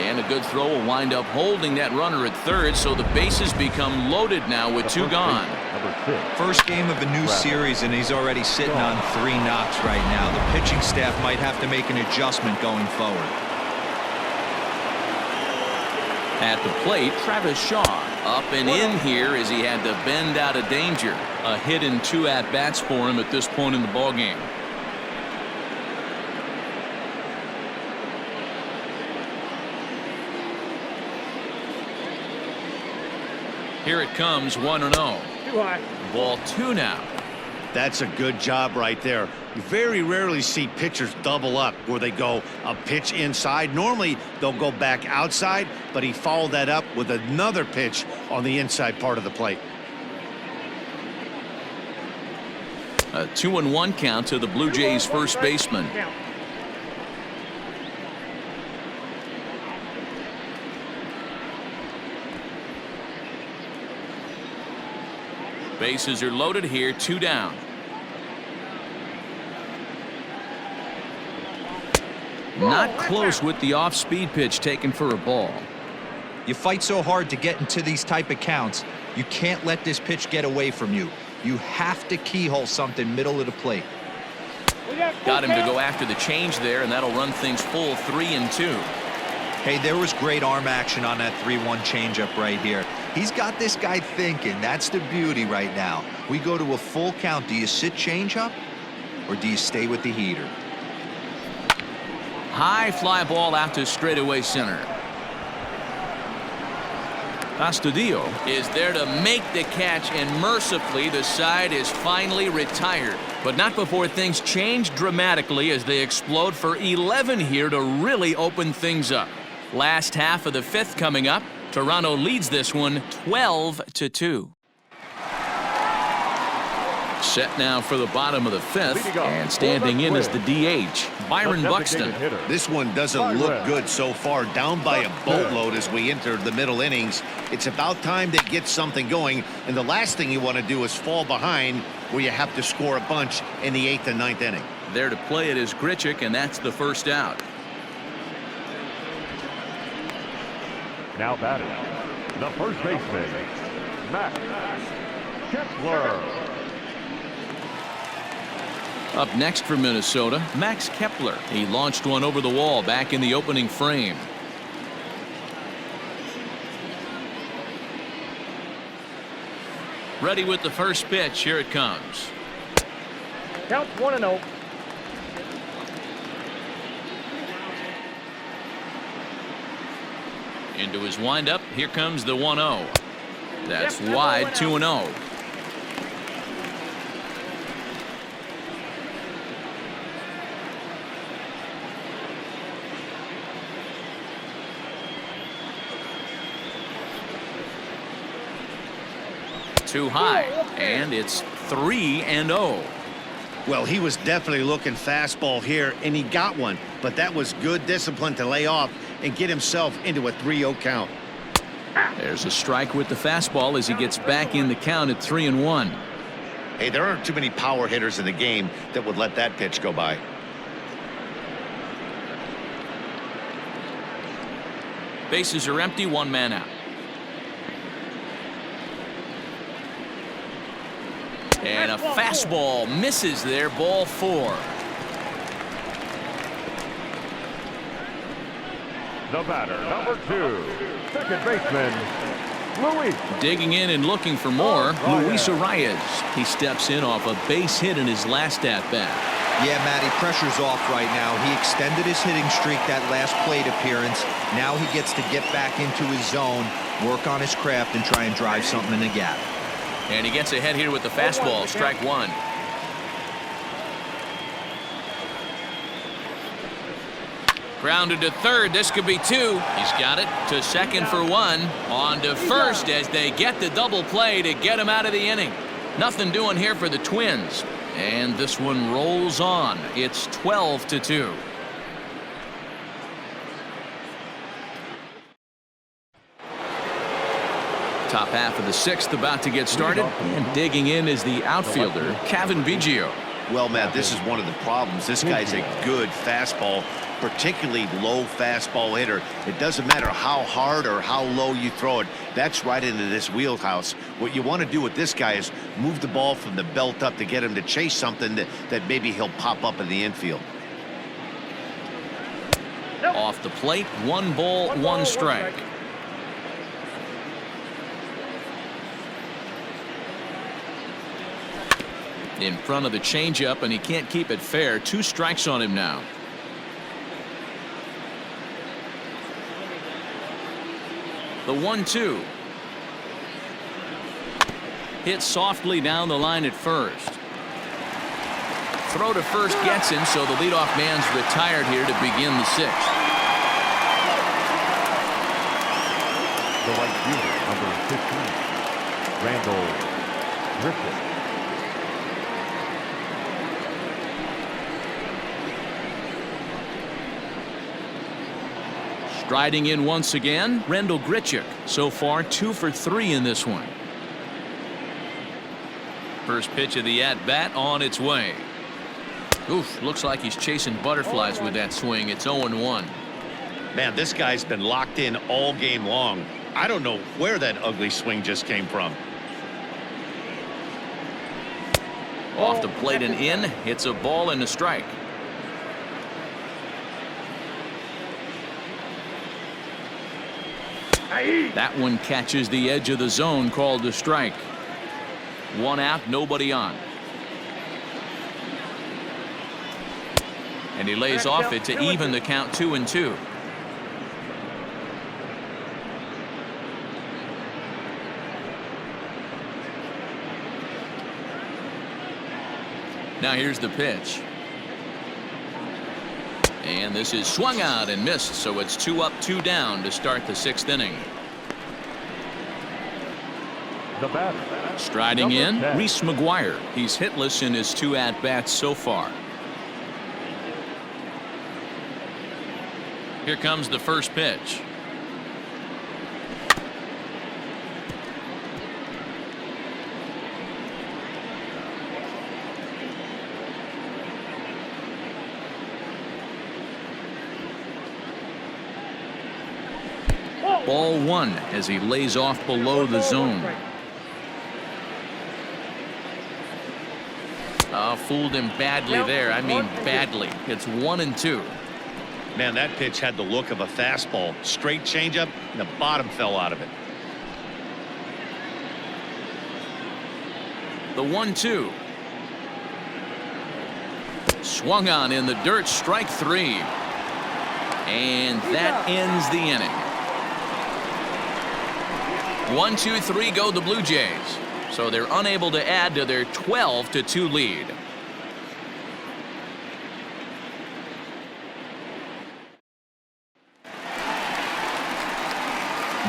And a good throw will wind up holding that runner at third, so the bases become loaded now with 2 gone. First game of a new series, and he's already sitting on 3 knocks right now. The pitching staff might have to make an adjustment going forward. At the plate, Travis Shaw up and in here as he had to bend out of danger. A hit and 2 at-bats for him at this point in the ballgame. Here it comes, 1-0. Too high. Ball 2 now. That's a good job right there. You very rarely see pitchers double up where they go a pitch inside. Normally they'll go back outside, but he followed that up with another pitch on the inside part of the plate. A 2-1 count to the Blue Jays first baseman. Bases are loaded here, 2 down. Not close with the off-speed pitch taken for a ball. You fight so hard to get into these type of counts. You can't let this pitch get away from you. You have to keyhole something middle of the plate. Got him to go after the change there, and that'll run things full 3-2. Hey, there was great arm action on that 3-1 changeup right here. He's got this guy thinking. That's the beauty right now. We go to a full count. Do you sit changeup or do you stay with the heater? High fly ball out to straightaway center. Astudillo is there to make the catch, and mercifully the side is finally retired. But not before things change dramatically as they explode for 11 here to really open things up. Last half of the fifth coming up. Toronto leads this one 12-2. Set now for the bottom of the fifth, and standing in is the DH, Byron Buxton. This one doesn't look good so far, down by a boatload as we enter the middle innings. It's about time they get something going, and the last thing you want to do is fall behind where you have to score a bunch in the 8th and 9th inning. There to play it is Grichuk, and that's the first out. Now batting, the first baseman, Max Kepler. Up next for Minnesota, Max Kepler. He launched one over the wall back in the opening frame. Ready with the first pitch. Here it comes. Count 1-0. Into his windup. Here comes the 1-0. That's wide. 2-0. Too high, and it's 3-0. Well, he was definitely looking fastball here, and he got one, but that was good discipline to lay off and get himself into a 3-0 count. There's a strike with the fastball as he gets back in the count at 3-1. Hey, there aren't too many power hitters in the game that would let that pitch go by. Bases are empty, one man out. And a fastball misses there, ball 4. The batter, number 2, second baseman, Luis. Digging in and looking for more, Luis Arias. He steps in off a base hit in his last at-bat. Yeah, Matty, pressure's off right now. He extended his hitting streak that last plate appearance. Now he gets to get back into his zone, work on his craft, and try and drive something in the gap. And he gets ahead here with the fastball. Strike 1. Grounded to third. This could be 2. He's got it to second for 1. On to first as they get the double play to get him out of the inning. Nothing doing here for the Twins. And this one rolls on. It's 12-2. Top half of the 6th about to get started, and digging in is the outfielder, Kevin Biggio. Well, Matt, this is one of the problems. This guy's a good fastball, particularly low fastball hitter. It doesn't matter how hard or how low you throw it. That's right into this wheelhouse. What you want to do with this guy is move the ball from the belt up to get him to chase something that maybe he'll pop up in the infield. Off the plate, 1 ball, 1 strike. In front of the changeup, and he can't keep it fair. 2 strikes on him now. The 1-2. Hit softly down the line at first. Throw to first gets him, so the leadoff man's retired here to begin the 6th. The right fielder, number 15, Randall Griffin. Striding in once again, Randall Grichuk. So far 2 for 3 in this one. First pitch of the at-bat on its way. Oof, looks like he's chasing butterflies with that swing. It's 0-1. Man, this guy's been locked in all game long. I don't know where that ugly swing just came from. Off the plate and in. It's a ball and a strike. That one catches the edge of the zone, called a strike. 1 out, nobody on. And he lays off it to even the count 2-2. Now here's the pitch. And this is swung out and missed, so it's 2 up, 2 down to start the 6th inning. The batter. Striding in, 10. Reese McGuire. He's hitless in his 2 at-bats so far. Here comes the first pitch. Ball 1 as he lays off below the zone. Fooled him badly there. I mean badly. It's 1-2. Man, that pitch had the look of a fastball. Straight changeup, and the bottom fell out of it. The 1-2. Swung on in the dirt, strike 3. And that ends the inning. 1, 2, 3 go the Blue Jays. So they're unable to add to their 12-2 lead.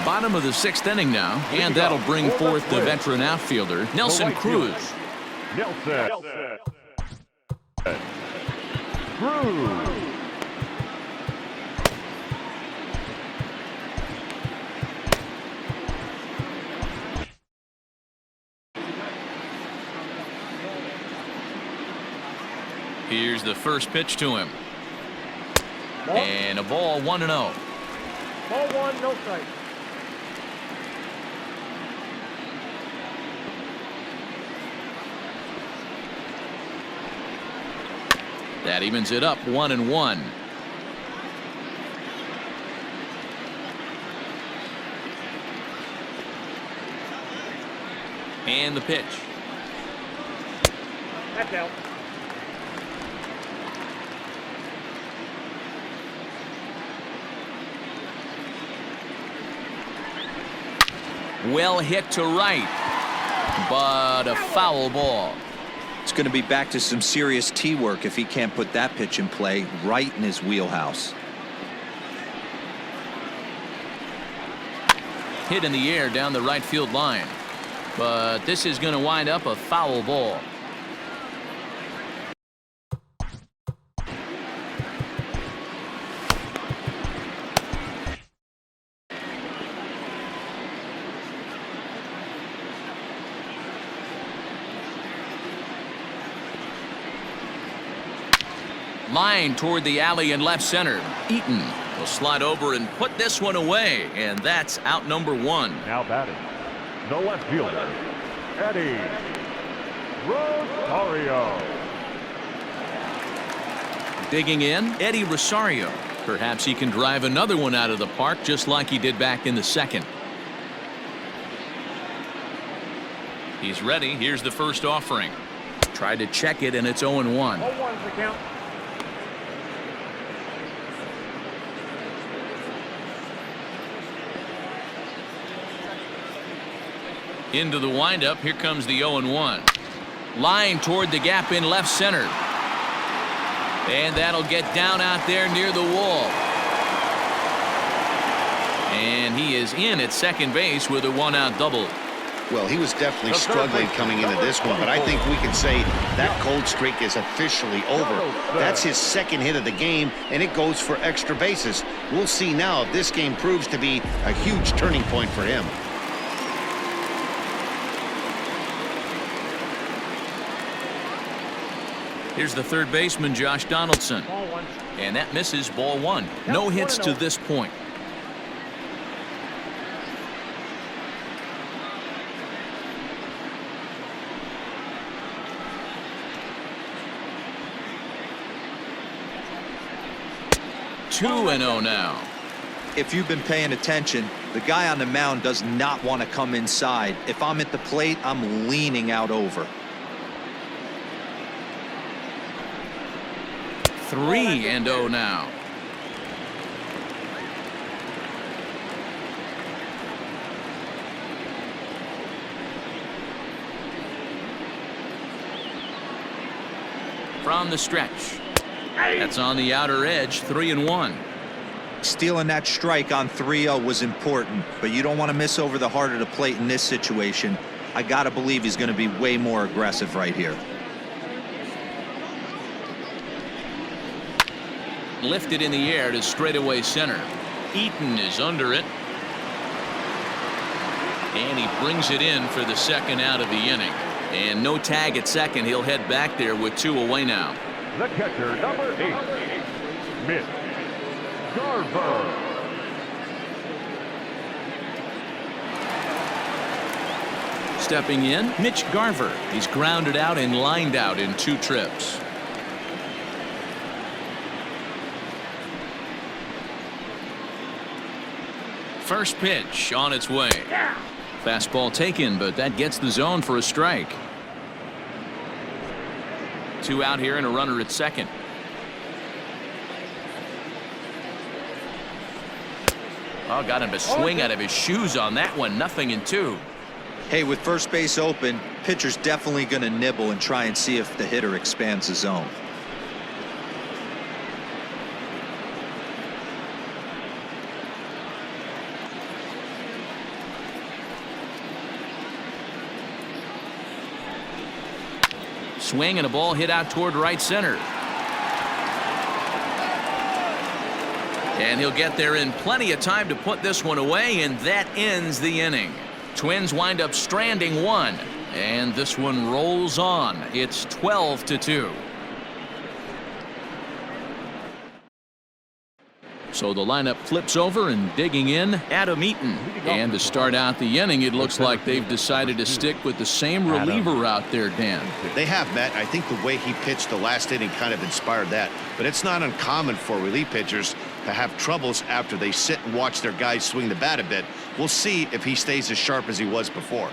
Bottom of the 6th inning now, and that'll bring forth the veteran outfielder, Nelson Cruz. Nelson. Cruz. Here's the first pitch to him. And a ball 1-0. Ball 1, no strike. That evens it up 1-1. And the pitch. That's out. Well hit to right, but a foul ball. It's going to be back to some serious tee work if he can't put that pitch in play right in his wheelhouse. Hit in the air down the right field line, but this is going to wind up a foul ball. Line toward the alley in left center. Eaton will slide over and put this one away, and that's out number 1. Now batting, the left fielder, Eddie Rosario. Digging in, Eddie Rosario. Perhaps he can drive another one out of the park just like he did back in the 2nd. He's ready. Here's the first offering. Tried to check it, and it's 0-1. 0-1's the count. Into the windup. Here comes the 0-1. Line toward the gap in left center. And that'll get down out there near the wall. And he is in at second base with a 1-out double. Well, he was definitely struggling coming into this one, but I think we can say that cold streak is officially over. That's his 2nd hit of the game, and it goes for extra bases. We'll see now if this game proves to be a huge turning point for him. Here's the third baseman, Josh Donaldson. Ball 1. And that misses ball 1. No hits to this point. Two and 0 now. If you've been paying attention, the guy on the mound does not want to come inside. If I'm at the plate, I'm leaning out over. 3 and 0 now. from the stretch. That's on the outer edge, 3-1. Stealing that strike on 3-0 was important, but you don't want to miss over the heart of the plate in this situation. I got to believe he's going to be way more aggressive right here. Lifted in the air to straightaway center. Eaton is under it. And he brings it in for the second out of the inning. And no tag at second. He'll head back there with 2 away now. The catcher, number 8, Mitch Garver. Stepping in, Mitch Garver. He's grounded out and lined out in 2 trips. First pitch on its way. Fastball taken, but that gets the zone for a strike. 2 out here and a runner at second. Oh, got him to swing out of his shoes on that one. 0-2. Hey, with first base open, pitcher's definitely going to nibble and try and see if the hitter expands the zone. Swing and a ball hit out toward right center. And he'll get there in plenty of time to put this one away, and that ends the inning. Twins wind up stranding 1, and this one rolls on. It's 12-2. So the lineup flips over, and digging in, Adam Eaton. And to start out the inning, it looks like they've decided to stick with the same reliever out there, Dan. They have, Matt. I think the way he pitched the last inning kind of inspired that. But it's not uncommon for relief pitchers to have troubles after they sit and watch their guys swing the bat a bit. We'll see if he stays as sharp as he was before.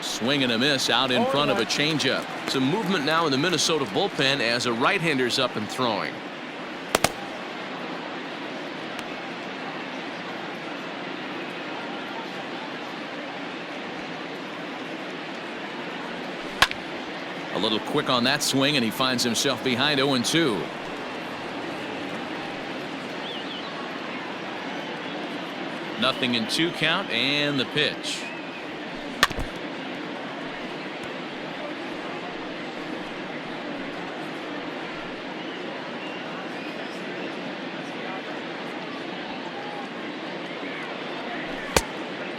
Swing and a miss out in front of a changeup. Some movement now in the Minnesota bullpen as a right-hander's up and throwing. A little quick on that swing, and he finds himself behind 0-2. Nothing in 2 count, and the pitch.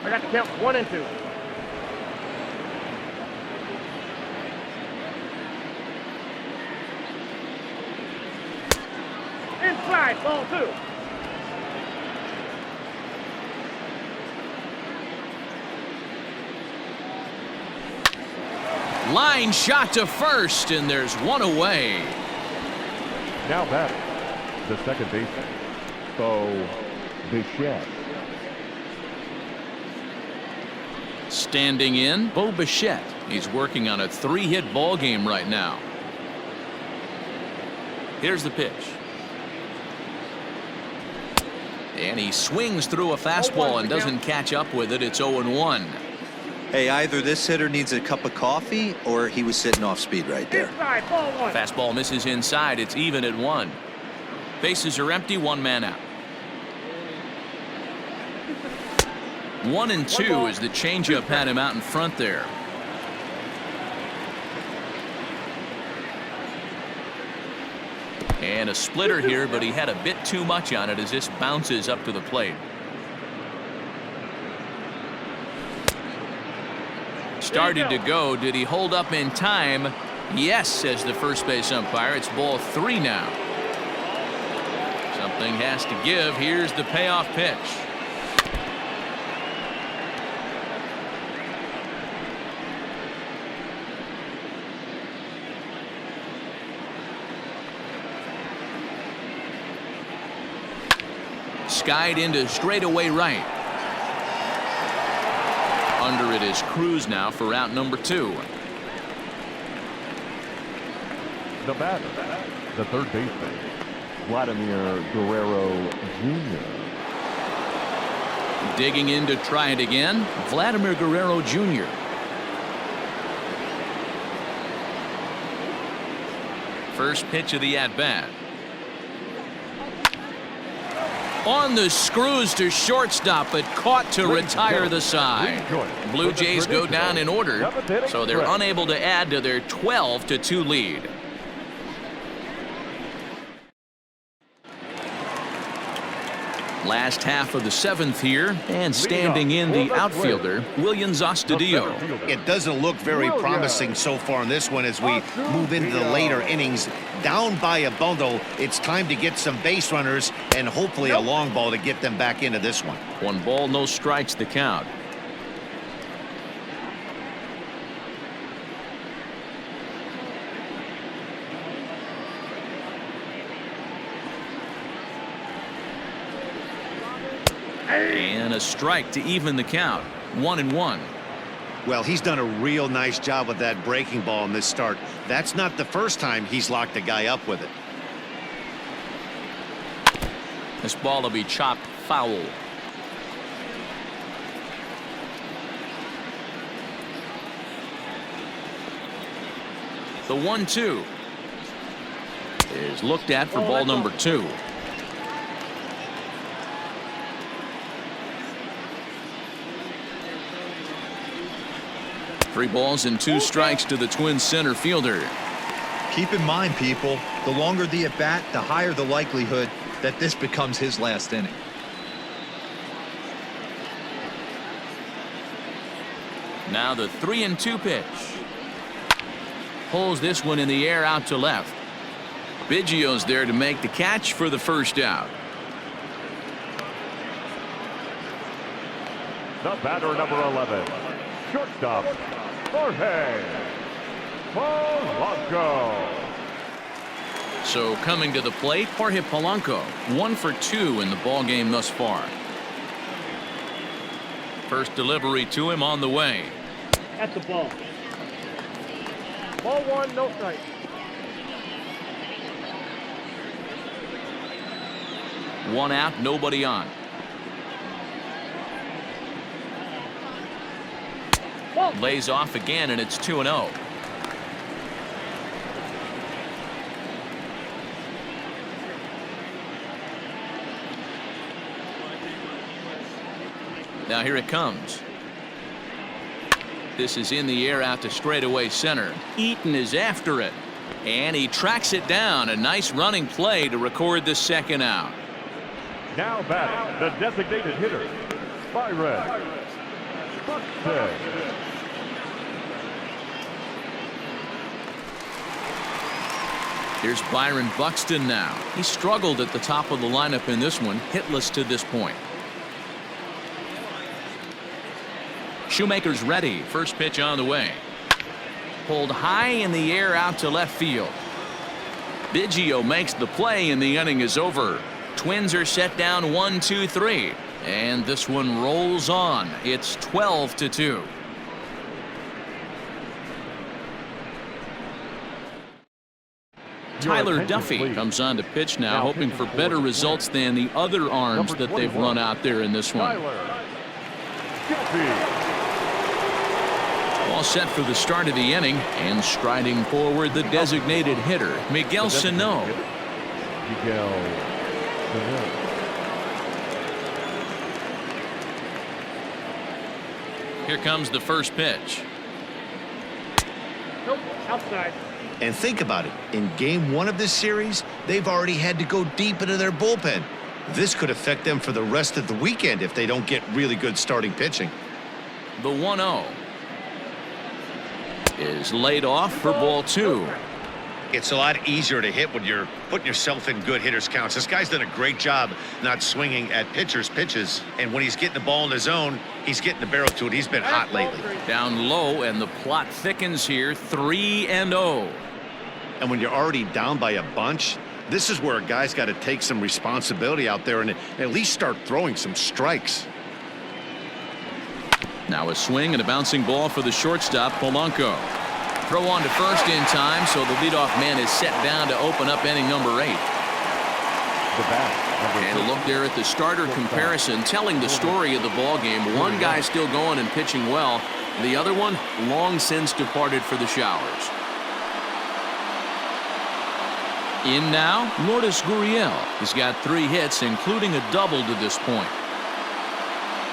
I got to count 1 and 2. Inside, ball 2. Line shot to first, and there's 1 away. Now batting, the second baseman, Bo Bichette. Standing in, Bo Bichette. He's working on a 3-hit ball game right now. Here's the pitch. And he swings through a fastball and doesn't catch up with it. It's 0-1. Hey, either this hitter needs a cup of coffee or he was sitting off speed right there. Inside, ball 1. Fastball misses inside. It's even at 1. Bases are empty. 1 man out. 1-2 as the changeup had him out in front there. And a splitter here, but he had a bit too much on it as this bounces up to the plate. Started to go. Did he hold up in time? Yes, says the first base umpire. It's ball 3 now. Something has to give. Here's the payoff pitch. Skied into straightaway right. Under it is Cruz now for out number 2. The batter, the third baseman, Vladimir Guerrero Jr. Digging in to try it again, Vladimir Guerrero Jr. First pitch of the at-bat. On the screws to shortstop, but caught to retire the side. Blue Jays go down in order, so they're unable to add to their 12-2 lead. Last half of the 7th here, and standing in the outfielder, Williams Astudillo. It doesn't look very promising so far in this one as we move into the later innings. Down by a bundle, it's time to get some base runners and hopefully a long ball to get them back into this one. 1 ball, no strikes the count. And a strike to even the count. 1-1. Well, he's done a real nice job with that breaking ball in this start. That's not the first time he's locked a guy up with it. This ball will be chopped foul. The 1-2 is looked at for ball number 2. Three balls and 2 strikes to the Twins center fielder. Keep in mind, people, the longer the at bat, the higher the likelihood that this becomes his last inning. Now the 3-2 pitch. Pulls this one in the air out to left. Biggio's there to make the catch for the first out. The batter, number 11, shortstop, Jorge Polanco. So coming to the plate, Jorge Polanco, 1 for 2 in the ball game thus far. First delivery to him on the way. That's a ball. Ball 1, no strike. One out, nobody on. Lays off again, and it's 2-0. Now here it comes. This is in the air out to straightaway center. Eaton is after it, and he tracks it down. A nice running play to record the second out. Now batting, the designated hitter, Byron Buxton. Here's Byron Buxton now. He struggled at the top of the lineup in this one, hitless to this point. Shoemaker's ready. First pitch on the way. Pulled high in the air out to left field. Biggio makes the play and the inning is over. Twins are set down 1-2-3. And this one rolls on. It's 12-2. Tyler Duffy comes on to pitch now, hoping for better results than the other arms that they've run out there in this one. All set for the start of the inning, and striding forward the designated hitter, Miguel Sano. Here comes the first pitch. Nope, outside. And think about it. In game 1 of this series, they've already had to go deep into their bullpen. This could affect them for the rest of the weekend if they don't get really good starting pitching. The 1-0 is laid off for ball 2. It's a lot easier to hit when you're putting yourself in good hitters counts. This guy's done a great job not swinging at pitchers' pitches. And when he's getting the ball in the zone, he's getting the barrel to it. He's been hot lately. Down low, and the plot thickens here. 3-0. And when you're already down by a bunch, this is where a guy's got to take some responsibility out there and at least start throwing some strikes. Now a swing and a bouncing ball for the shortstop, Polanco. Throw on to first in time, so the leadoff man is set down to open up inning number 8. And a look there at the starter comparison, telling the story of the ball game. One guy still going and pitching well. The other one long since departed for the showers. In now, Lourdes Gurriel. He's got 3 hits, including a double to this point.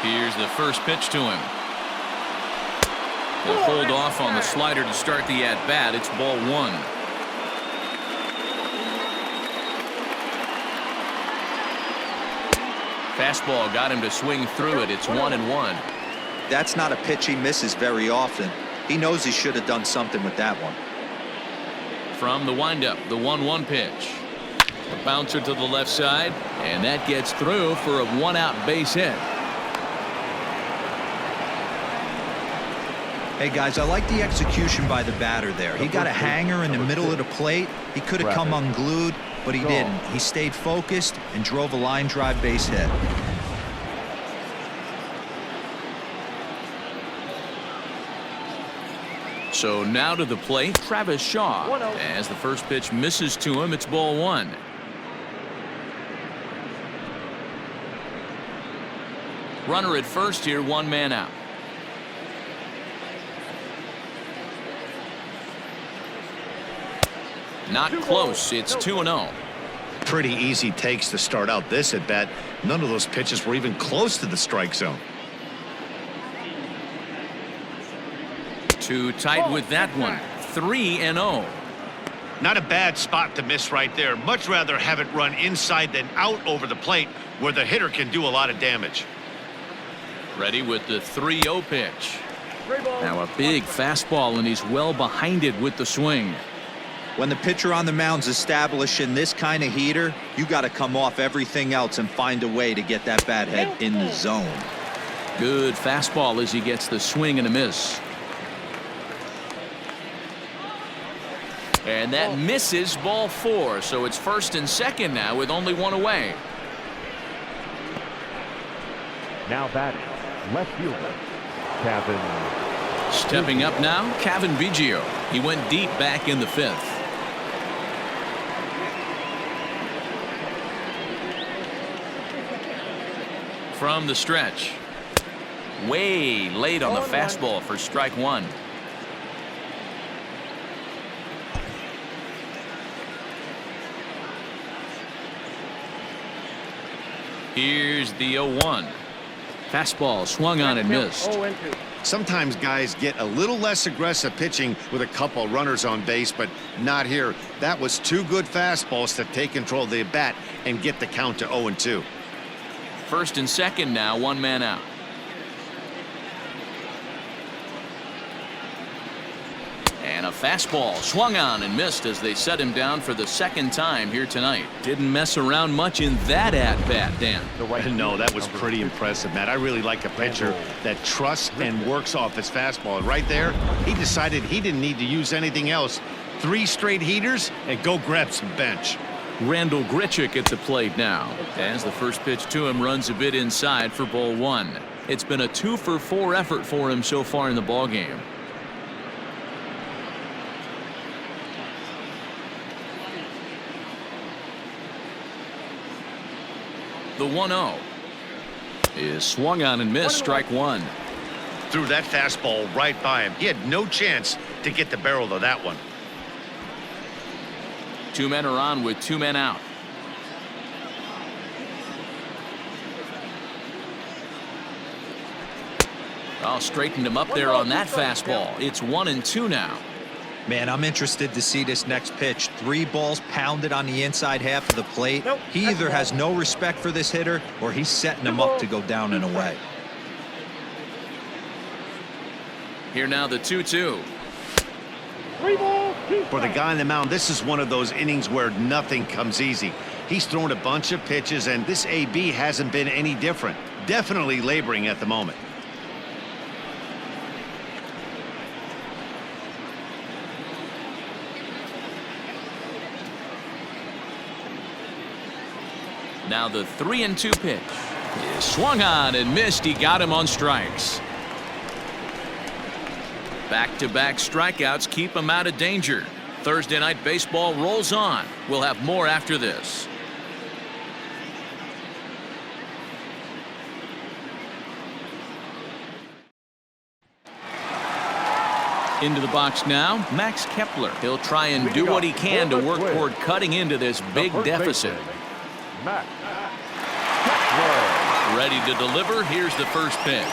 Here's the first pitch to him. He'll hold off on the slider to start the at-bat. It's ball 1. Fastball got him to swing through it. It's 1-1. That's not a pitch he misses very often. He knows he should have done something with that one. From the windup, the 1-1 pitch. A bouncer to the left side, and that gets through for a 1-out base hit. Hey guys, I like the execution by the batter there. He got a hanger in the middle of the plate. He could have come unglued, but he didn't. He stayed focused and drove a line drive base hit. So now to the plate, Travis Shaw. As the first pitch misses to him, it's ball 1. Runner at first here, 1 man out. Not close. It's 2-0. Pretty easy takes to start out this at bat. None of those pitches were even close to the strike zone. Too tight with that one. 3-0. Not a bad spot to miss right there. Much rather have it run inside than out over the plate where the hitter can do a lot of damage. Ready with the 3-0 pitch. Now a big fastball, and he's well behind it with the swing. When the pitcher on the mound's establishing this kind of heater, you got to come off everything else and find a way to get that bat head in the zone. Good fastball as he gets the swing and a miss. And that misses, ball 4. So it's first and second now with only 1 away. Now batting, left fielder, Kevin. Stepping up now, Kevin Biggio. He went deep back in the 5th. From the stretch. Way late on the fastball for strike 1. Here's the 0-1. Fastball swung on and missed. Sometimes guys get a little less aggressive pitching with a couple runners on base, but not here. That was 2 good fastballs to take control of the bat and get the count to 0-2. First and second now, 1 man out. And a fastball swung on and missed as they set him down for the 2nd time here tonight. Didn't mess around much in that at-bat, Dan. No, that was pretty impressive, Matt. I really like a pitcher that trusts and works off his fastball. And right there, he decided he didn't need to use anything else. 3 straight heaters and go grab some bench. Randall Grichuk at the plate now, as the first pitch to him runs a bit inside for ball 1. It's been a 2-for-4 effort for him so far in the ballgame. The 1-0 is swung on and missed, strike 1. Threw that fastball right by him. He had no chance to get the barrel of that one. 2 men are on with 2 men out. Oh, straightened him up there on that fastball. It's 1-2 now. Man, I'm interested to see this next pitch. 3 balls pounded on the inside half of the plate. He either has no respect for this hitter or he's setting him up to go down and away. Here now the 2-2. For the guy on the mound, this is one of those innings where nothing comes easy. He's thrown a bunch of pitches, and this AB hasn't been any different. Definitely laboring at the moment. Now the 3-2 pitch is swung on and missed. He got him on strikes. Back-to-back strikeouts keep him out of danger. Thursday Night Baseball rolls on. We'll have more after this. Into the box now, Max Kepler. He'll try and do what he can to work toward cutting into this big deficit. Max Kepler. Ready to deliver. Here's the first pitch.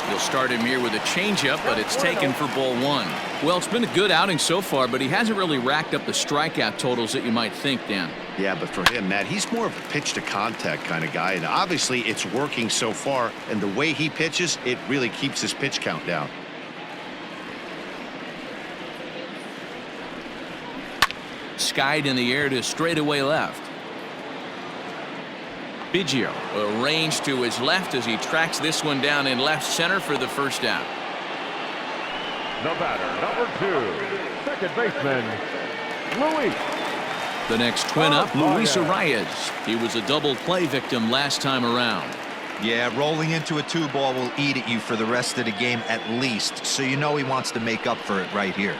He'll start him here with a changeup, but it's taken for ball one. Well, it's been a good outing so far, but he hasn't really racked up the strikeout totals that you might think, Dan. Yeah, but for him, Matt, he's more of a pitch-to-contact kind of guy, and obviously it's working so far, and the way he pitches, it really keeps his pitch count down. Skied in the air to straightaway left. Biggio arranged to his left as he tracks this one down in left center for the first out. The batter, number 2, second baseman, Luis. The next twin up, Luis Arias. He was a double play victim last time around. Yeah, rolling into a 2-ball will eat at you for the rest of the game at least, so you know he wants to make up for it right here.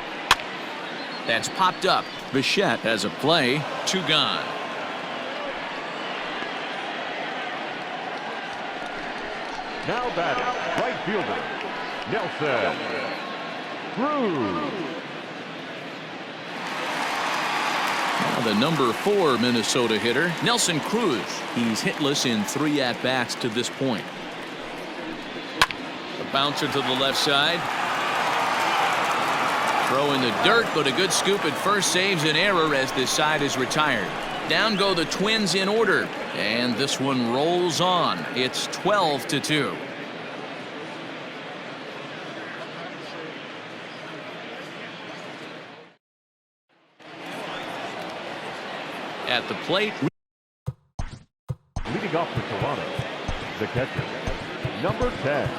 That's popped up. Bichette has a play. 2 gone. Now batting, right fielder, Nelson Cruz. Now the number 4 Minnesota hitter, Nelson Cruz. He's hitless in 3 at-bats to this point. A bouncer to the left side. Throw in the dirt, but a good scoop at first saves an error as this side is retired. Down go the Twins in order, and this one rolls on. It's 12-2. At the plate, Leading off for Toronto, the catcher, number 10.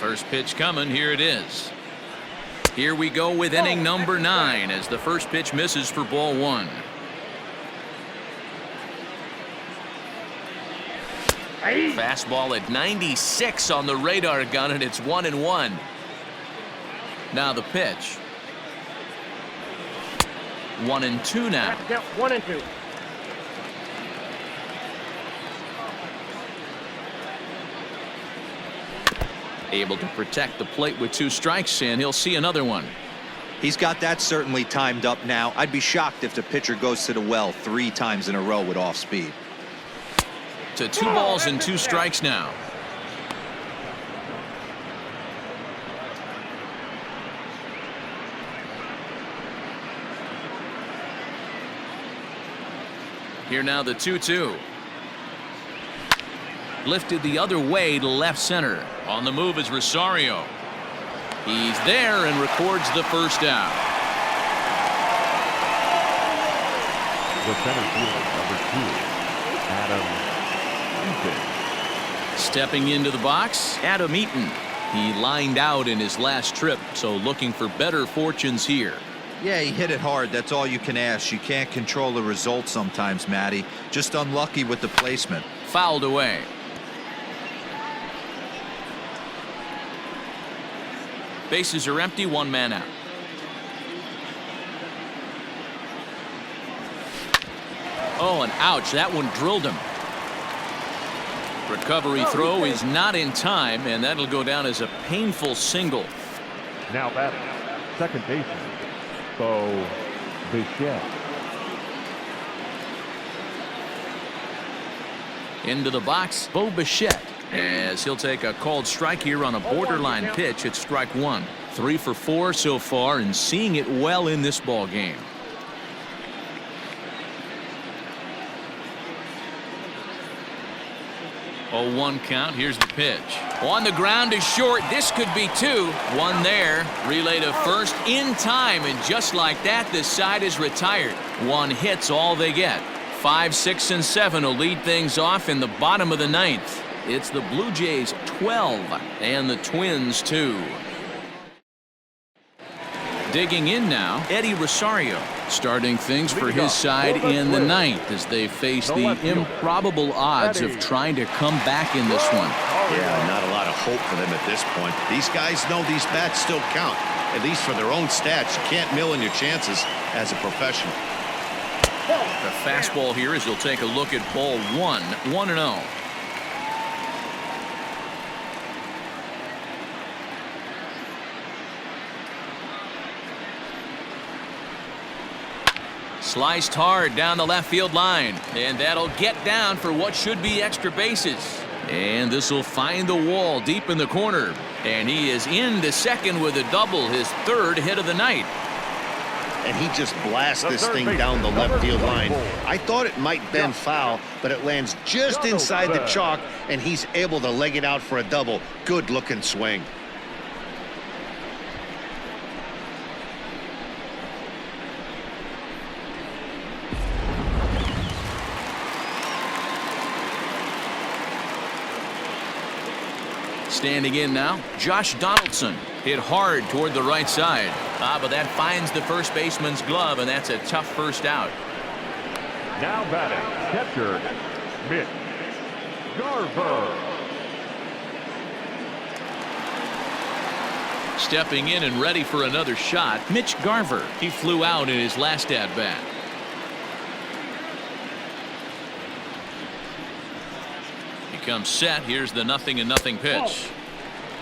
first pitch coming. Here it is. Here we go with inning number 9 as the first pitch misses for ball 1. Fastball at 96 on the radar gun, and it's 1-1. Now the pitch. 1-2 now. 1-2. Able to protect the plate with 2 strikes, and he'll see another one. He's got that certainly timed up now. I'd be shocked if the pitcher goes to the well 3 times in a row with off speed. To 2 balls and 2 strikes now. Here now the 2-2. Lifted the other way to left center. On the move is Rosario. He's there and records the first out. The center fielder, number 2, Adam Eaton. Stepping into the box, Adam Eaton. He lined out in his last trip, so looking for better fortunes here. Yeah, he hit it hard. That's all you can ask. You can't control the result sometimes, Matty. Just unlucky with the placement. Fouled away. Bases are empty, 1 man out. Oh, and ouch, that one drilled him. Recovery throw is not in time, and that'll go down as a painful single. Now batting, second baseman, Bo Bichette. Into the box, Bo Bichette, as he'll take a called strike here on a borderline pitch at strike 1. 3 for 4 so far, and seeing it well in this ball game. Oh, 1 count. Here's the pitch. On the ground is short. This could be 2. 1 there. Relay to first in time, and just like that, this side is retired. 1 hit's all they get. 5, 6, and 7 will lead things off in the bottom of the 9th. It's the Blue Jays 12 and the Twins 2. Digging in now, Eddie Rosario, starting things for his side in the 9th as they face the improbable odds of trying to come back in this one. Yeah, not a lot of hope for them at this point. These guys know these bats still count, at least for their own stats. You can't mill in your chances as a professional. The fastball here as he'll take a look at ball 1, 1-0. Sliced hard down the left field line, and that'll get down for what should be extra bases. And this will find the wall deep in the corner, and he is into second with a double, his 3rd hit of the night. And he just blasts this thing down the left field line. I thought it might bend foul, but it lands just inside the chalk, and he's able to leg it out for a double. Good looking swing. Standing in now, Josh Donaldson. Hit hard toward the right side. But that finds the first baseman's glove, and that's a tough first out. Now batting, catcher, Mitch Garver. Stepping in and ready for another shot, Mitch Garver. He flew out in his last at-bat. He comes set. Here's the 0-0 pitch.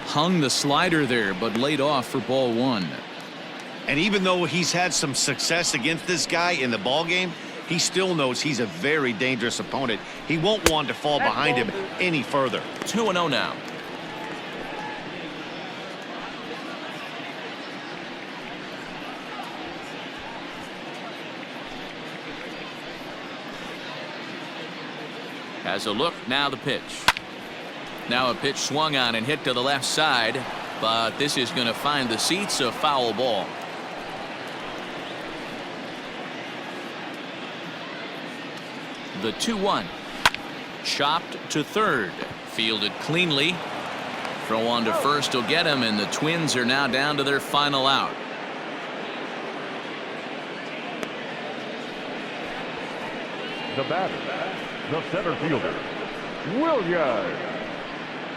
Hung the slider there, but laid off for ball 1. And even though he's had some success against this guy in the ball game, he still knows he's a very dangerous opponent. He won't want to fall behind him any further. 2-0 now. Has a look, now the pitch. Now a pitch swung on and hit to the left side, but this is going to find the seats, a foul ball. The 2-1. Chopped to third. Fielded cleanly. Throw on to first will get him, and the Twins are now down to their final out. The batter, the center fielder, Williams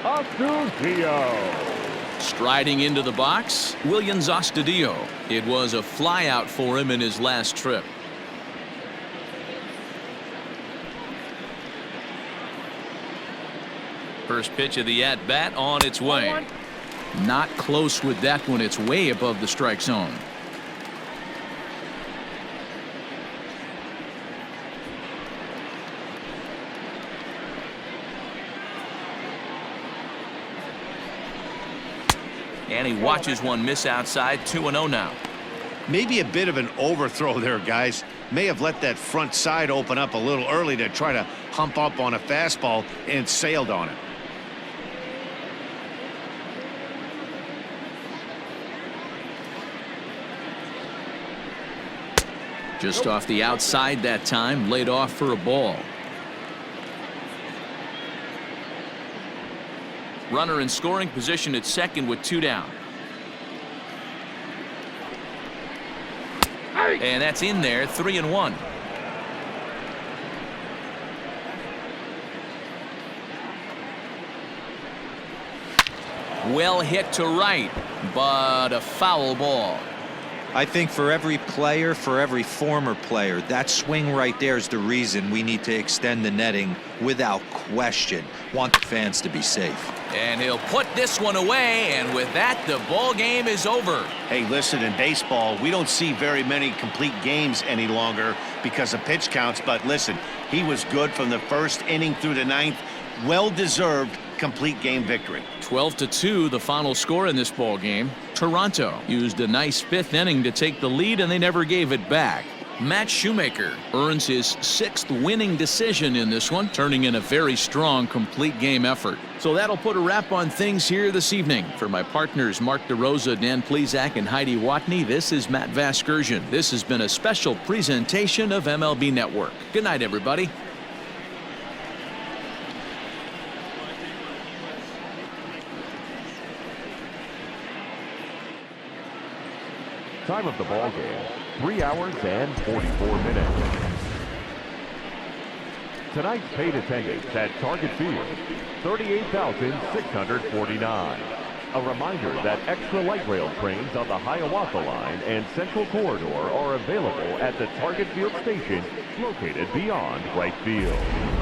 Astudillo. Striding into the box, Williams Astudillo. It was a flyout for him in his last trip. First pitch of the at-bat on its way. Not close with that one. It's way above the strike zone. And he watches one miss outside. 2-0 now. Maybe a bit of an overthrow there, guys. May have let that front side open up a little early to try to hump up on a fastball and sailed on it. Just off the outside that time, laid off for a ball. Runner in scoring position at second with 2 down. And that's in there, 3-1. Well hit to right, but a foul ball. I think for every player, for every former player, that swing right there is the reason we need to extend the netting without question. Want the fans to be safe. And he'll put this one away, and with that, the ball game is over. Hey, listen, in baseball, we don't see very many complete games any longer because of pitch counts, but listen, he was good from the first inning through the 9th. Well-deserved complete game victory. 12-2 the final score in this ball game. Toronto used a nice 5th inning to take the lead, and they never gave it back. Matt Shoemaker earns his 6th winning decision in this one, turning in a very strong complete game effort. So that'll put a wrap on things here this evening. For my partners Mark DeRosa, Dan Plesac, and Heidi Watney, this is Matt Vasgersian. This has been a special presentation of MLB Network. Good night, everybody. Time of the ball game, 3 hours and 44 minutes. Tonight's paid attendance at Target Field, 38,649. A reminder that extra light rail trains on the Hiawatha Line and Central Corridor are available at the Target Field Station located beyond right field.